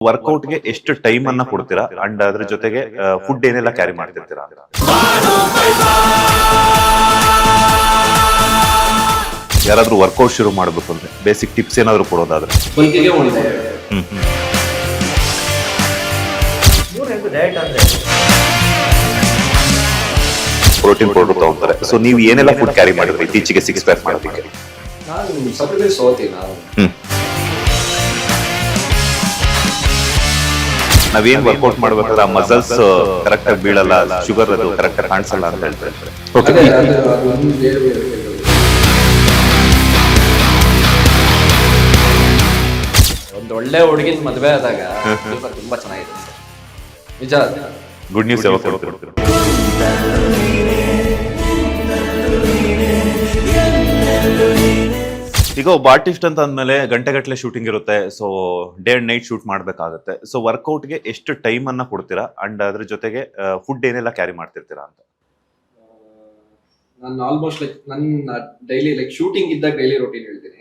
ವರ್ಕೌಟ್ಗೆ ಎಷ್ಟು ಟೈಮ್ ಅನ್ನ ಕೊಡ್ತೀರಾ ಅಂಡ್ ಅದ್ರ ಜೊತೆಗೆ ಫುಡ್ ಏನೆಲ್ಲ ಕ್ಯಾರಿ ಮಾಡ್ತಿರ್ತೀರಾ ಅಂತ? ಯಾರಾದ್ರೂ ವರ್ಕೌಟ್ ಶುರು ಮಾಡಬೇಕು ಅಂದ್ರೆ ಬೇಸಿಕ್ ಟಿಪ್ಸ್ ಏನಾದ್ರು ಕೊಡೋದಾದ್ರೆ? ಪ್ರೋಟೀನ್ ಪೌಡರ್ ತಗೊಂತಾರೆ. ಸೊ ನೀವು ಏನೆಲ್ಲ ಫುಡ್ ಕ್ಯಾರಿ ಮಾಡಿದ್ರಿ ಇತ್ತೀಚೆಗೆ 6 ಪ್ಯಾಕ್ ಮಾಡೋದಕ್ಕೆ? ನಾನು ಸಪ್ಲಿಮೆಂಟ್ ಸೋತೀನಿ. ನಾವೇನ್ ವರ್ಕೌಟ್ ಮಾಡ್ಬೇಕಾದ್ರೆ ಆ ಮಸಲ್ಸ್ ಕರೆಕ್ಟ್ ಆಗಿ ಬೀಳಲ್ಲ, ಶುಗರ್ ಅದು ಕರೆಕ್ಟ್ ಆಗಿ ಕಾಣಿಸಲ್ಲ ಅಂತ ಹೇಳ್ತಾರೆ. ಒಂದು ಒಳ್ಳೆ ಹುಡುಗಿನ ಮದುವೆ ಆದಾಗ ತುಂಬಾ ಚೆನ್ನಾಗಿದೆ ನಿಜ. ಗುಡ್ ನ್ಯೂಸ್ ಯಾವಾಗ ಕೊಡ್ತೀರಾ? ಈಗ ಒಬ್ಬ ಆರ್ಟಿಸ್ಟ್ ಅಂತ ಅಂದ್ಮೇಲೆ ಗಂಟೆಗಟ್ಟಲೆ ಶೂಟಿಂಗ್ ಇರುತ್ತೆ. So day and night shoot ಮಾಡ್ಬೇಕಾಗುತ್ತೆ. ಸೊ ವರ್ಕೌಟ್ಗೆ ಎಷ್ಟು ಟೈಮ್ ಅನ್ನ ಕೊಡ್ತೀರಾ ಅಂಡ್ ಅದ್ರ ಜೊತೆಗೆ ಫುಡ್ ಏನೆಲ್ಲ ಕ್ಯಾರಿ ಮಾಡ್ತಿರ್ತೀರಾ ಅಂತ? ನಾನು ಆಲ್ಮೋಸ್ಟ್ ಲೈಕ್ ನನ್ನ ಡೈಲಿ ಲೈಕ್ ಶೂಟಿಂಗ್ ಇದ್ದಾಗ ಡೈಲಿ ರೂಟೀನ್ ಹೇಳ್ತೀನಿ.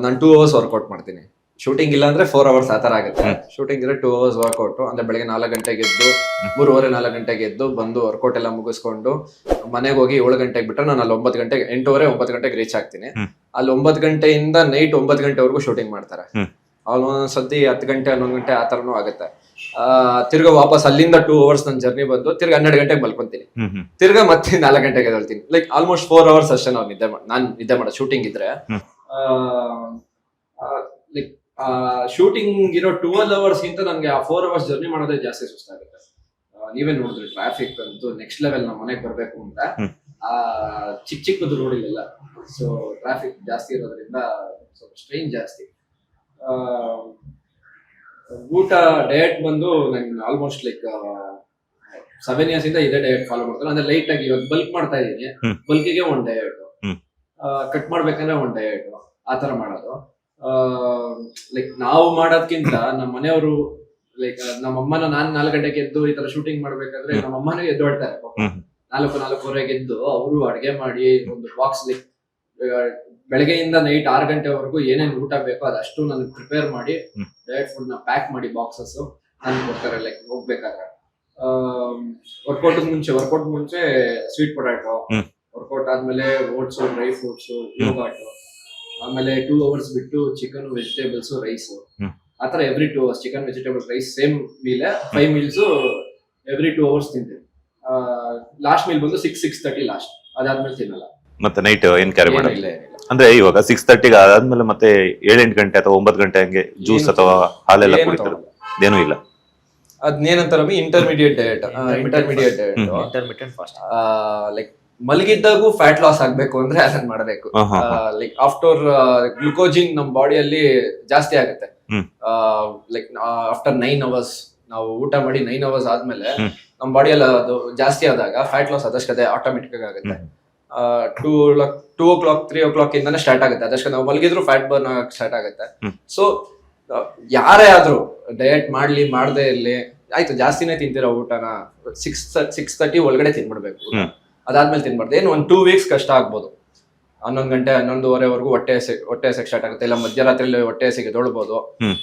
ನಾನು 2 hours ವರ್ಕೌಟ್ ಮಾಡ್ತೀನಿ. ಶೂಟಿಂಗ್ ಇಲ್ಲ ಅಂದ್ರೆ 4 hours ಆ ತರ ಆಗುತ್ತೆ. ಶೂಟಿಂಗ್ ಇದ್ರೆ 2 hours ವರ್ಕೌಟ್ ಅಂದ್ರೆ ಬೆಳಗ್ಗೆ 4 ಗಂಟೆಗೆ ಎದ್ದು 3:30 4 ಗಂಟೆಗೆ ಎದ್ದು ಬಂದು ವರ್ಕೌಟ್ ಎಲ್ಲ ಮುಗಿಸ್ಕೊಂಡು ಮನೆಗೆ ಹೋಗಿ 7 ಗಂಟೆಗೆ ಬಿಟ್ಟರೆ ನಾನು ಅಲ್ಲಿ 9 ಗಂಟೆಗೆ 8:30 9 ಗಂಟೆಗೆ ರೀಚ್ ಆಗ್ತೀನಿ. ಅಲ್ಲಿ 9 ಗಂಟೆಯಿಂದ ನೈಟ್ 9 ಗಂಟೆವರೆಗೂ ಶೂಟಿಂಗ್ ಮಾಡ್ತಾರೆ. ಅಲ್ಲಿ ಒಂದೊಂದ್ಸತಿ 10 ಗಂಟೆ 11 ಗಂಟೆ ಆ ತರನು ಆಗುತ್ತೆ. ತಿರ್ಗಾ ವಾಪಸ್ ಅಲ್ಲಿಂದ 2 hours ನನ್ನ ಜರ್ನಿ ಬಂದು ತಿರ್ಗಾ 12 ಗಂಟೆಗೆ ಮಲ್ಕೊಂತೀನಿ. ತಿರ್ಗಾ ಮತ್ತೆ 4 ಗಂಟೆಗೆ ಎದ್ದೇಳ್ತೀನಿ. ಲೈಕ್ ಆಲ್ಮೋಸ್ಟ್ 4 hours ಅಷ್ಟೇ ನಾವು ನಾನು ನಿದ್ದೆ ಮಾಡೋದು ಶೂಟಿಂಗ್ ಇದ್ರೆ. ಲೈಕ್ ಶೂಟಿಂಗ್ ಇರೋ 12 hours ಗಿಂತ ನನಗೆ ಆ 4 hours ಜರ್ನಿ ಮಾಡೋದೇ ಜಾಸ್ತಿ ಸುಸ್ತಾಗುತ್ತೆ. ನೀವೇ ನೋಡಿದ್ರಿ ಟ್ರಾಫಿಕ್ ಅಂತೂ ನೆಕ್ಸ್ಟ್ ಲೆವೆಲ್. ನಮ್ಮ ಮನೆಗೆ ಬರ್ಬೇಕು ಅಂತ ಚಿಕ್ಕದು ರೋಡ್ ಇಲ್ಲ, ಸೊ ಟ್ರಾಫಿಕ್ ಜಾಸ್ತಿ ಇರೋದ್ರಿಂದ ಸ್ವಲ್ಪ ಸ್ಟ್ರೈನ್ ಜಾಸ್ತಿ. ಊಟ ಡಯಟ್ ಬಂದು ನಾನು ಆಲ್ಮೋಸ್ಟ್ ಲೈಕ್ 7 years ಇಂದ ಇದೇ ಡಯಟ್ ಫಾಲೋ ಮಾಡ್ತಾರೆ. ಅಂದ್ರೆ ಲೈಟ್ ಆಗಿ ಇವಾಗ ಬಲ್ಕ್ ಮಾಡ್ತಾ ಇದೀನಿ, ಬಲ್ಕಿಗೆ ಒಂದ್ ಡಯಟ್, ಕಟ್ ಮಾಡ್ಬೇಕಂದ್ರೆ ಒಂದ್ ಡಯಟ್, ಆ ತರ ಮಾಡೋದು. ಲೈಕ್ ನಾವು ಮಾಡೋದ್ಕಿಂತ ನಮ್ಮ ಮನೆಯವರು ಲೈಕ್ ನಮ್ಮಮ್ಮನ ನಾನ್ 4 ಗಂಟೆಗೆ ಎದ್ದು ಈ ತರ ಶೂಟಿಂಗ್ ಮಾಡ್ಬೇಕಾದ್ರೆ ನಮ್ಮಮ್ಮನೂ ಎದ್ದೊಳ್ತಾರೆ. 4-4:30 ಎದ್ದು ಅವರು ಅಡ್ಗೆ ಮಾಡಿ ಒಂದು ಬಾಕ್ಸ್ ಲೈಕ್ ಬೆಳಗ್ಗೆಯಿಂದ ನೈಟ್ 6 ಗಂಟೆವರೆಗೂ ಏನೇನು ಊಟ ಬೇಕೋ ಅದಷ್ಟು ನಾನು ಪ್ರಿಪೇರ್ ಮಾಡಿ ಡಯಟ್ ಫುಡ್ ನ ಪ್ಯಾಕ್ ಮಾಡಿ ಬಾಕ್ಸಸ್ ನನ್ಗೆ ಕೊಡ್ತಾರೆ. ಲೈಕ್ ಹೋಗ್ಬೇಕಾದ್ರೆ ವರ್ಕೌಟ್ ಮುಂಚೆ ಸ್ವೀಟ್ ಪೊಟ್ಯಾಟೊ, ವರ್ಕೌಟ್ ಆದ್ಮೇಲೆ ಓಟ್ಸ್, ಡ್ರೈ ಫ್ರೂಟ್ಸ್, ಯೋಗಾಟ್, ಆಮೇಲೆ 2 hours ಬಿಟ್ಟು ಚಿಕನ್, ವೆಜಿಟೇಬಲ್ಸ್, ರೈಸ್, ಆತರ every 2 hours chicken, vegetables, rice same meal 5 meals every 2 hours ತಿಂತೀನಿ. ಲಾಸ್ಟ್ ಮೀಲ್ ಬಂದು 6-6:30 ಲಾಸ್ಟ್. ಅದಾದ್ಮೇಲೆ ತಿನ್ನಲ್ಲ. ಮತ್ತೆ ನೈಟ್ ಏನ್ ಕ್ಯಾರಿ ಮಾಡೋದು ಅಂದ್ರೆ ಇವಾಗ 6:30 ಆದ್ಮೇಲೆ ಮತ್ತೆ 7-8 ಗಂಟೆ ಅಥವಾ 9 ಗಂಟೆ ಹಂಗೆ ಜ್ಯೂಸ್ ಅಥವಾ ಹಾಲೆಲ್ಲ ಕುಡಿತಾರೆ? ಏನೂ ಇಲ್ಲ. ಅದ್ನೇನಂತಾರ intermediate diet. Intermittent fast. Like ಮಲಗಿದ್ದಾಗೂ ಫ್ಯಾಟ್ ಲಾಸ್ ಆಗ್ಬೇಕು ಅಂದ್ರೆ ಅದನ್ನ ಮಾಡಬೇಕು. ಲೈಕ್ ಆಫ್ಟರ್ ಗ್ಲುಕೋಜಿನ್ ನಮ್ ಬಾಡಿಯಲ್ಲಿ ಜಾಸ್ತಿ ಆಗುತ್ತೆ. ಲೈಕ್ ಆಫ್ಟರ್ 9 hours ನಾವು ಊಟ ಮಾಡಿ 9 hours ಆದ್ಮೇಲೆ ನಮ್ ಬಾಡಿಯಲ್ಲಿ ಅದು ಜಾಸ್ತಿ ಆದಾಗ ಫ್ಯಾಟ್ ಲಾಸ್ ಅದಷ್ಟೇ ಆಟೋಮೆಟಿಕ್ ಆಗುತ್ತೆ. 2 o'clock 3 o'clock ಇಂದಾನೆ ಸ್ಟಾರ್ಟ್ ಆಗುತ್ತೆ. ಅದಷ್ಟೇ ನಾವು ಮಲಗಿದ್ರು ಫ್ಯಾಟ್ ಬರ್ನ್ ಆಗಕ್ಕೆ ಸ್ಟಾರ್ಟ್ ಆಗುತ್ತೆ. ಸೊ ಯಾರೇ ಆದ್ರೂ ಡಯಟ್ ಮಾಡ್ಲಿ ಮಾಡದೇ ಇರ್ಲಿ, ಆಯ್ತು ಜಾಸ್ತಿನೇ ತಿಂತೀರ ಊಟನ 6:30 ಒಳಗಡೆ ತಿನ್ಬಿಡ್ಬೇಕು. ಅದಾದ್ಮೇಲೆ ತಿನ್ಬಾರ್ದು. ಏನು ಒಂದು 2 weeks ಕಷ್ಟ ಆಗ್ಬೋದು. 11 ಗಂಟೆ 11:30ವರೆಗೂ ಹೊಟ್ಟೆ ಹಸೆಕ್ ಸ್ಟಾರ್ಟ್ ಆಗುತ್ತೆ. ಇಲ್ಲ ಮಧ್ಯರಾತ್ರಿಯಲ್ಲಿ ಹೊಟ್ಟೆ ಹಸಿಗೆ ದೊಡ್ಬೋದು,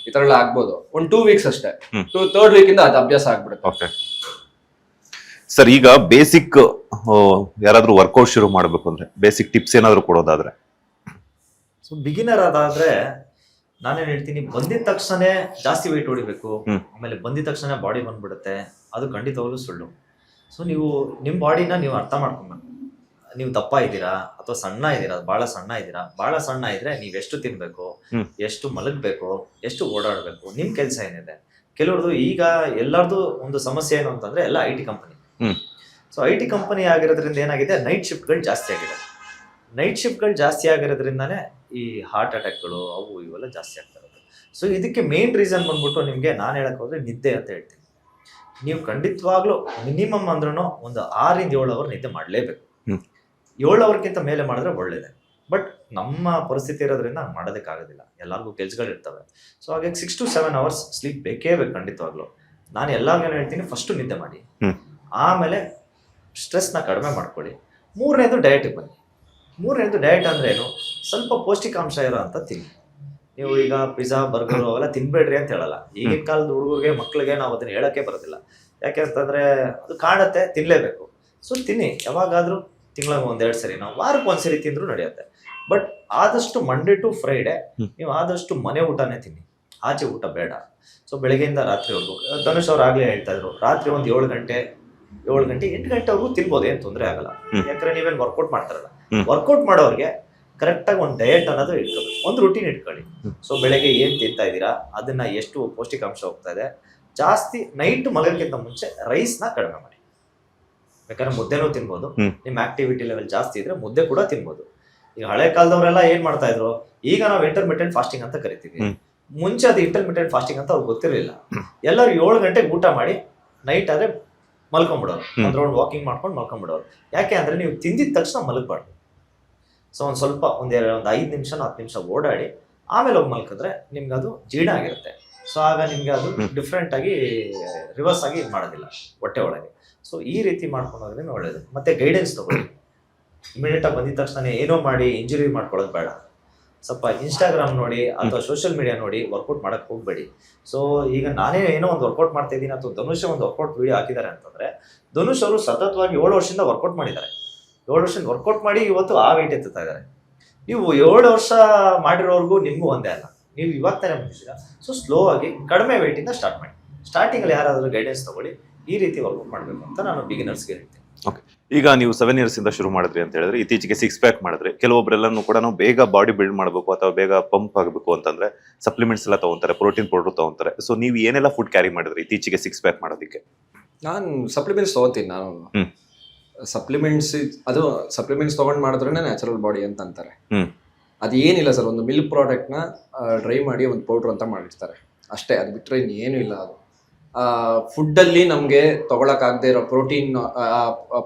ಈ ತರ ಎಲ್ಲ ಆಗ್ಬೋದು. ಒಂದು 2 weeks ಅಷ್ಟೇ. 3rd week ಇಂದ ಅದು ಅಭ್ಯಾಸ ಆಗ್ಬಿಡುತ್ತೆ. ಸರ್, ಈಗ ಬೇಸಿಕ್ ಯಾರಾದ್ರೂ ವರ್ಕೌಟ್ ಶುರು ಮಾಡ್ಬೇಕು ಅಂದ್ರೆ ಬೇಸಿಕ್ ಟಿಪ್ಸ್ ಏನಾದ್ರು ಕೊಡೋದಾದ್ರೆ? ಸೊ ಬಿಗಿನರ್ ಅದಾದ್ರೆ ನಾನೇನ್ ಹೇಳ್ತೀನಿ, ಬಂದಿದ ತಕ್ಷಣ ಜಾಸ್ತಿ ವೆಯ್ಟ್ ಹೊಡಿಬೇಕು, ಆಮೇಲೆ ಬಂದಿದ ತಕ್ಷಣ ಬಾಡಿ ಬಂದ್ಬಿಡುತ್ತೆ, ಅದು ಖಂಡಿತವಾಗ್ಲೂ ಸುಳ್ಳು. ಸೊ ನೀವು ನಿಮ್ಮ ಬಾಡಿನ ನೀವು ಅರ್ಥ ಮಾಡ್ಕೊಬೇಕು. ನೀವು ದಪ್ಪ ಇದ್ದೀರಾ ಅಥವಾ ಸಣ್ಣ ಇದ್ದೀರಾ, ಬಹಳ ಸಣ್ಣ ಇದ್ರೆ ನೀವು ಎಷ್ಟು ತಿನ್ಬೇಕು, ಎಷ್ಟು ಮಲಗಬೇಕು, ಎಷ್ಟು ಓಡಾಡಬೇಕು, ನಿಮ್ ಕೆಲಸ ಏನಿದೆ. ಕೆಲವ್ರದ್ದು ಈಗ ಎಲ್ಲರದು ಒಂದು ಸಮಸ್ಯೆ ಏನು ಅಂತಂದ್ರೆ ಎಲ್ಲ IT company. So IT company ಆಗಿರೋದ್ರಿಂದ ಏನಾಗಿದೆ, ನೈಟ್ ಶಿಫ್ಟ್ಗಳು ಜಾಸ್ತಿ ಆಗಿದೆ. ನೈಟ್ ಶಿಫ್ಟ್ಗಳು ಜಾಸ್ತಿ ಆಗಿರೋದ್ರಿಂದಾನೇ ಈ ಹಾರ್ಟ್ ಅಟ್ಯಾಕ್ಗಳು ಅವು ಇವೆಲ್ಲ ಜಾಸ್ತಿ ಆಗ್ತಾ ಇರುತ್ತೆ. ಸೊ ಇದಕ್ಕೆ ಮೇನ್ ರೀಸನ್ ಬಂದ್ಬಿಟ್ಟು ನಿಮಗೆ ನಾನು ಹೇಳಕ್ ಹೋದ್ರೆ ನಿದ್ದೆ ಅಂತ ಹೇಳ್ತೀನಿ. ನೀವು ಖಂಡಿತವಾಗ್ಲೂ ಮಿನಿಮಮ್ ಅಂದ್ರೂ ಒಂದು 6-7 hour ನಿದ್ದೆ ಮಾಡಲೇಬೇಕು. 7 hourಕ್ಕಿಂತ ಮೇಲೆ ಮಾಡಿದ್ರೆ ಒಳ್ಳೇದೆ. ಬಟ್ ನಮ್ಮ ಪರಿಸ್ಥಿತಿ ಇರೋದ್ರಿಂದ ಹಂಗೆ ಮಾಡೋದಕ್ಕಾಗೋದಿಲ್ಲ, ಎಲ್ಲರಿಗೂ ಕೆಲ್ಸಗಳು ಇರ್ತವೆ. ಸೊ ಹಾಗಾಗಿ 6 to 7 hours ಸ್ಲೀಪ್ ಬೇಕೇ ಬೇಕು ಖಂಡಿತವಾಗ್ಲೂ. ನಾನು ಎಲ್ಲರಿಗೂ ಹೇಳ್ತೀನಿ, ಫಸ್ಟು ನಿದ್ದೆ ಮಾಡಿ, ಆಮೇಲೆ ಸ್ಟ್ರೆಸ್ನ ಕಡಿಮೆ ಮಾಡ್ಕೊಳ್ಳಿ. 3ನೇದು ಡಯಟಿಗೆ ಬನ್ನಿ. 3ನೇದು ಡಯಟ್ ಅಂದ್ರೆ ಏನು, ಸ್ವಲ್ಪ ಪೌಷ್ಟಿಕಾಂಶ ಇರೋ ಅಂತ ತಿನ್ನಿ. ನೀವು ಈಗ ಪಿಜ್ಜಾ ಬರ್ಗರ್ ಅವೆಲ್ಲ ತಿನ್ಬೇಡ್ರಿ ಅಂತ ಹೇಳಲ್ಲ. ಈಗಿನ ಕಾಲದ ಹುಡುಗರಿಗೆ ಮಕ್ಳಿಗೆ ನಾವು ಅದನ್ನ ಹೇಳಕ್ಕೆ ಬರೋದಿಲ್ಲ. ಯಾಕೆ ಅಂತಂದ್ರೆ ಅದು ಕಾಣುತ್ತೆ, ತಿನ್ಲೇಬೇಕು. ಸೊ ತಿನ್ನಿ, ಯಾವಾಗಾದ್ರೂ ತಿಂಗಳಿಗೆ 1-2 ಸರಿ, ನಾವು ವಾರಕ್ಕೆ 1 ಸರಿ ತಿಂದ್ರು ನಡೆಯುತ್ತೆ. ಬಟ್ ಆದಷ್ಟು ಮಂಡೇ ಟು ಫ್ರೈಡೆ ನೀವು ಆದಷ್ಟು ಮನೆ ಊಟನೇ ತಿನ್ನಿ, ಆಚೆ ಊಟ ಬೇಡ. ಸೊ ಬೆಳಗ್ಗೆಯಿಂದ ರಾತ್ರಿವರೆಗೂ ಧನುಷ್ ಅವ್ರು ಆಗ್ಲೇ ಹೇಳ್ತಾ ಇದ್ರು, ರಾತ್ರಿ ಒಂದು 7 ಗಂಟೆ 8 ಗಂಟೆವರೆಗೂ ತಿನ್ಬೋದು, ಏನ್ ತೊಂದರೆ ಆಗಲ್ಲ. ಯಾಕಂದ್ರೆ ನೀವೇನು ವರ್ಕೌಟ್ ಮಾಡ್ತಾರಲ್ಲ, ವರ್ಕೌಟ್ ಮಾಡೋರಿಗೆ ಕರೆಕ್ಟಾಗಿ ಒಂದು ಡಯಟ್ ಅನ್ನೋದು ಇಟ್ಕೋಬೇಕು, ಒಂದು ರೂಟೀನ್ ಇಟ್ಕೊಳ್ಳಿ. ಸೊ ಬೆಳಗ್ಗೆ ಏನ್ ತಿಂತಾ ಇದ್ದೀರಾ, ಅದನ್ನ ಎಷ್ಟು ಪೌಷ್ಟಿಕಾಂಶ ಹೋಗ್ತಾ ಇದೆ. ಜಾಸ್ತಿ ನೈಟ್ ಮಲಗೋಕ್ಕಿಂತ ಮುಂಚೆ ರೈಸ್ನ ಕಡಿಮೆ ಮಾಡಿ. ಬೇಕಾದ್ರೆ ಮುದ್ದೆನೂ ತಿನ್ಬೋದು, ನಿಮ್ಮ ಆಕ್ಟಿವಿಟಿ ಲೆವೆಲ್ ಜಾಸ್ತಿ ಇದ್ರೆ ಮುದ್ದೆ ಕೂಡ ತಿನ್ಬೋದು. ಈಗ ಹಳೆ ಕಾಲದವರೆಲ್ಲ ಏನ್ ಮಾಡ್ತಾ ಇದ್ರು, ಈಗ ನಾವು ಇಂಟರ್ಮಿಟೆಂಟ್ ಫಾಸ್ಟಿಂಗ್ ಅಂತ ಕರಿತೀವಿ. ಮುಂಚೆ ಅದು ಇಂಟರ್ಮಿಟೆಂಟ್ ಫಾಸ್ಟಿಂಗ್ ಅಂತ ಅವ್ರಿಗೆ ಗೊತ್ತಿರಲಿಲ್ಲ. ಎಲ್ಲರೂ 7 ಗಂಟೆಗೆ ಊಟ ಮಾಡಿ ನೈಟ್ ಆದ್ರೆ ಮಲ್ಕೊಂಡ್ಬಿಡೋರು, ಒಂದು ರೌಂಡ್ ವಾಕಿಂಗ್ ಮಾಡ್ಕೊಂಡು ಮಲ್ಕೊಂಡ್ಬಿಡೋರು. ಯಾಕೆ ಅಂದ್ರೆ ನೀವು ತಿಂದಿದ ತಕ್ಷಣ ಮಲಗಬಾರ್ದು. ಸೊ ಒಂದು ಸ್ವಲ್ಪ ಒಂದು 5 ನಿಮಿಷ 10 ನಿಮಿಷ ಓಡಾಡಿ ಆಮೇಲೆ ಹೋಗಿ ಮಲ್ಕಿದ್ರೆ ನಿಮ್ಗೆ ಅದು ಜೀರ್ಣ ಆಗಿರುತ್ತೆ. ಸೊ ಆಗ ನಿಮ್ಗೆ ಅದು ಡಿಫ್ರೆಂಟ್ ಆಗಿ ರಿವರ್ಸ್ ಆಗಿ ಇದು ಮಾಡೋದಿಲ್ಲ ಹೊಟ್ಟೆ ಒಳಗೆ. ಸೊ ಈ ರೀತಿ ಮಾಡ್ಕೊಂಡು ಹೋದ್ರೆ ಒಳ್ಳೇದು. ಮತ್ತೆ ಗೈಡೆನ್ಸ್ ತಗೊಳ್ಳಿ. ಇಮಿಡಿಯೇಟ್ ಆಗಿ ಬಂದಿದ ತಕ್ಷಣ ಏನೋ ಮಾಡಿ ಇಂಜುರಿ ಮಾಡ್ಕೊಳ್ಳೋದು ಬೇಡ. ಸ್ವಲ್ಪ ಇನ್ಸ್ಟಾಗ್ರಾಮ್ ನೋಡಿ ಅಥವಾ ಸೋಷಿಯಲ್ ಮೀಡಿಯಾ ನೋಡಿ ವರ್ಕೌಟ್ ಮಾಡಕ್ ಹೋಗ್ಬೇಡಿ. ಸೊ ಈಗ ನಾನೇ ಏನೋ ಒಂದು ವರ್ಕೌಟ್ ಮಾಡ್ತಾ ಇದ್ದೀನಿ ಅಥವಾ ಧನುಷ್ ಒಂದು ವರ್ಕೌಟ್ ವಿಡಿಯೋ ಹಾಕಿದ್ದಾರೆ ಅಂತಂದ್ರೆ, ಧನುಷ್ ಅವರು ಸತತವಾಗಿ 7 ವರ್ಷದಿಂದ ವರ್ಕೌಟ್ ಮಾಡಿದ್ದಾರೆ. 7 ವರ್ಷದಿಂದ ವರ್ಕೌಟ್ ಮಾಡಿ ಇವತ್ತು ಆ ವೆಯ್ಟ್ ಎತ್ತುತ್ತಾ ಇದ್ದಾರೆ. ನೀವು 7 ವರ್ಷ ಮಾಡಿರೋರ್ಗೂ ನಿಮಗೂ ಒಂದೇ ಅಲ್ಲ, ನೀವು ಇವಾಗ ತಾನೇ ಮುಗಿಸಿದ. ಸೊ ಸ್ಲೋ ಆಗಿ ಕಡಿಮೆ ವೆಯ್ಟಿಂದ ಸ್ಟಾರ್ಟ್ ಮಾಡಿ. ಸ್ಟಾರ್ಟಿಂಗಲ್ಲಿ ಯಾರಾದರೂ ಗೈಡೆನ್ಸ್ ತಗೊಳ್ಳಿ, ಈ ರೀತಿ ವರ್ಕೌಟ್ ಮಾಡಬೇಕು ಅಂತ ನಾನು ಬಿಗಿನರ್ಸ್ಗೆ ಹೇಳ್ತೀನಿ. ಓಕೆ, ಈಗ ನೀವು 7 ಇಯರ್ಸ್ ಇಂದ ಶುರು ಮಾಡಿದ್ರಿ ಅಂತ ಹೇಳಿದ್ರೆ, ಇತ್ತೀಚೆಗೆ 6 ಪ್ಯಾಕ್ ಮಾಡಿದ್ರಿ. ಕೆಲವೊಬ್ಬರೆಲ್ಲನೂ ಕೂಡ ನಾವು ಬೇಗ ಬಾಡಿ ಬಿಲ್ಡ್ ಮಾಡಬೇಕು ಅಥವಾ ಬೇಗ ಪಂಪ್ ಆಗಬೇಕು ಅಂತಂದ್ರೆ ಸಪ್ಲಿಮೆಂಟ್ಸ್ ಎಲ್ಲ ತಗೊಂತಾರೆ, ಪ್ರೋಟೀನ್ ಪೌಡರ್ ತಗೊಂತಾರೆ. ಸೊ ನೀವು ಏನೆಲ್ಲ ಫುಡ್ ಕ್ಯಾರಿ ಮಾಡಿದ್ರಿ ಇತ್ತೀಚೆಗೆ 6 ಪ್ಯಾಕ್ ಮಾಡೋದಕ್ಕೆ? ನಾನು ಸಪ್ಲಿಮೆಂಟ್ಸ್ ತಗೋತೀನಿ. ನಾನು ಸಪ್ಲಿಮೆಂಟ್ಸ್ ತಗೊಂಡ್ ಮಾಡಿದ್ರೆ ನ್ಯಾಚುರಲ್ ಬಾಡಿ ಅಂತ ಅಂತಾರೆ. ಅದು ಏನಿಲ್ಲ ಸರ್, ಒಂದು ಮಿಲ್ಕ್ ಪ್ರಾಡಕ್ಟ್ನ ಡ್ರೈ ಮಾಡಿ ಒಂದು ಪೌಡ್ರ್ ಅಂತ ಮಾಡಿರ್ತಾರೆ ಅಷ್ಟೇ. ಅದು ಬಿಟ್ಟರೆ ಇನ್ನೇನು ಇಲ್ಲ. ಅದು ಫುಡ್ಡಲ್ಲಿ ನಮಗೆ ತೊಗೊಳಕ್ಕಾಗದೇ ಇರೋ ಪ್ರೋಟೀನ್,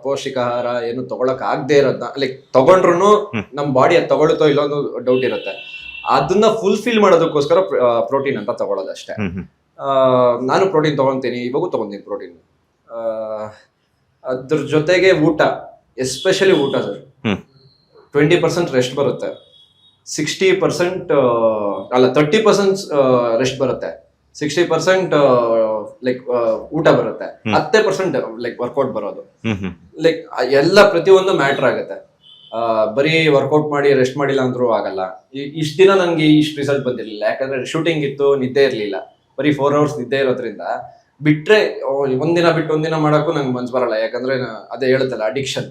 ಪೌಷ್ಟಿಕಾಹಾರ ಏನು ತೊಗೊಳಕ್ಕಾಗದೇ ಇರೋದನ್ನ ಲೈಕ್ ತೊಗೊಂಡ್ರು ನಮ್ಮ ಬಾಡಿ ಅದು ತಗೊಳುತ್ತೋ ಇಲ್ಲ ಅನ್ನೋ ಡೌಟ್ ಇರುತ್ತೆ. ಅದನ್ನ ಫುಲ್ಫಿಲ್ ಮಾಡೋದಕ್ಕೋಸ್ಕರ ಪ್ರೋಟೀನ್ ಅಂತ ತಗೊಳ್ಳೋದು ಅಷ್ಟೇ. ನಾನು ಪ್ರೋಟೀನ್ ತೊಗೊತೀನಿ, ಇವಾಗೂ ತೊಗೊಂತೀನಿ ಪ್ರೋಟೀನ್. ಅದ್ರ ಜೊತೆಗೆ ಊಟ, ಎಸ್ಪೆಷಲಿ ಊಟ ಸರ್. 20% ರೆಸ್ಟ್ ಬರುತ್ತೆ, 60% ಅಲ್ಲ 30% ರೆಸ್ಟ್ ಬರುತ್ತೆ, 60% ಲೈಕ್ ಊಟ ಬರುತ್ತೆ, 10% ಲೈಕ್ ವರ್ಕೌಟ್ ಬರೋದು. ಲೈಕ್ ಎಲ್ಲ ಪ್ರತಿಯೊಂದು ಮ್ಯಾಟರ್ ಆಗುತ್ತೆ. ಬರೀ ವರ್ಕೌಟ್ ಮಾಡಿ ರೆಸ್ಟ್ ಮಾಡಿಲ್ಲ ಅಂದ್ರೂ ಆಗಲ್ಲ. ಇಷ್ಟ ದಿನ ನನಗೆ ಇಷ್ಟು ರಿಸಲ್ಟ್ ಬಂದಿರಲಿಲ್ಲ, ಯಾಕಂದ್ರೆ ಶೂಟಿಂಗ್ ಇತ್ತು, ನಿದ್ದೆ ಇರಲಿಲ್ಲ. ಬರೀ 4 hours ನಿದ್ದೆ ಇರೋದ್ರಿಂದ ಬಿಟ್ರೆ ಒಂದಿನ ಬಿಟ್ಟು ಒಂದಿನ ಮಾಡಕ್ಕೂ ನಂಗೆ ಮನ್ಸು ಬರಲ್ಲ. ಯಾಕಂದ್ರೆ ಅದೇ ಹೇಳುತ್ತಲ್ಲ, ಅಡಿಕ್ಷನ್.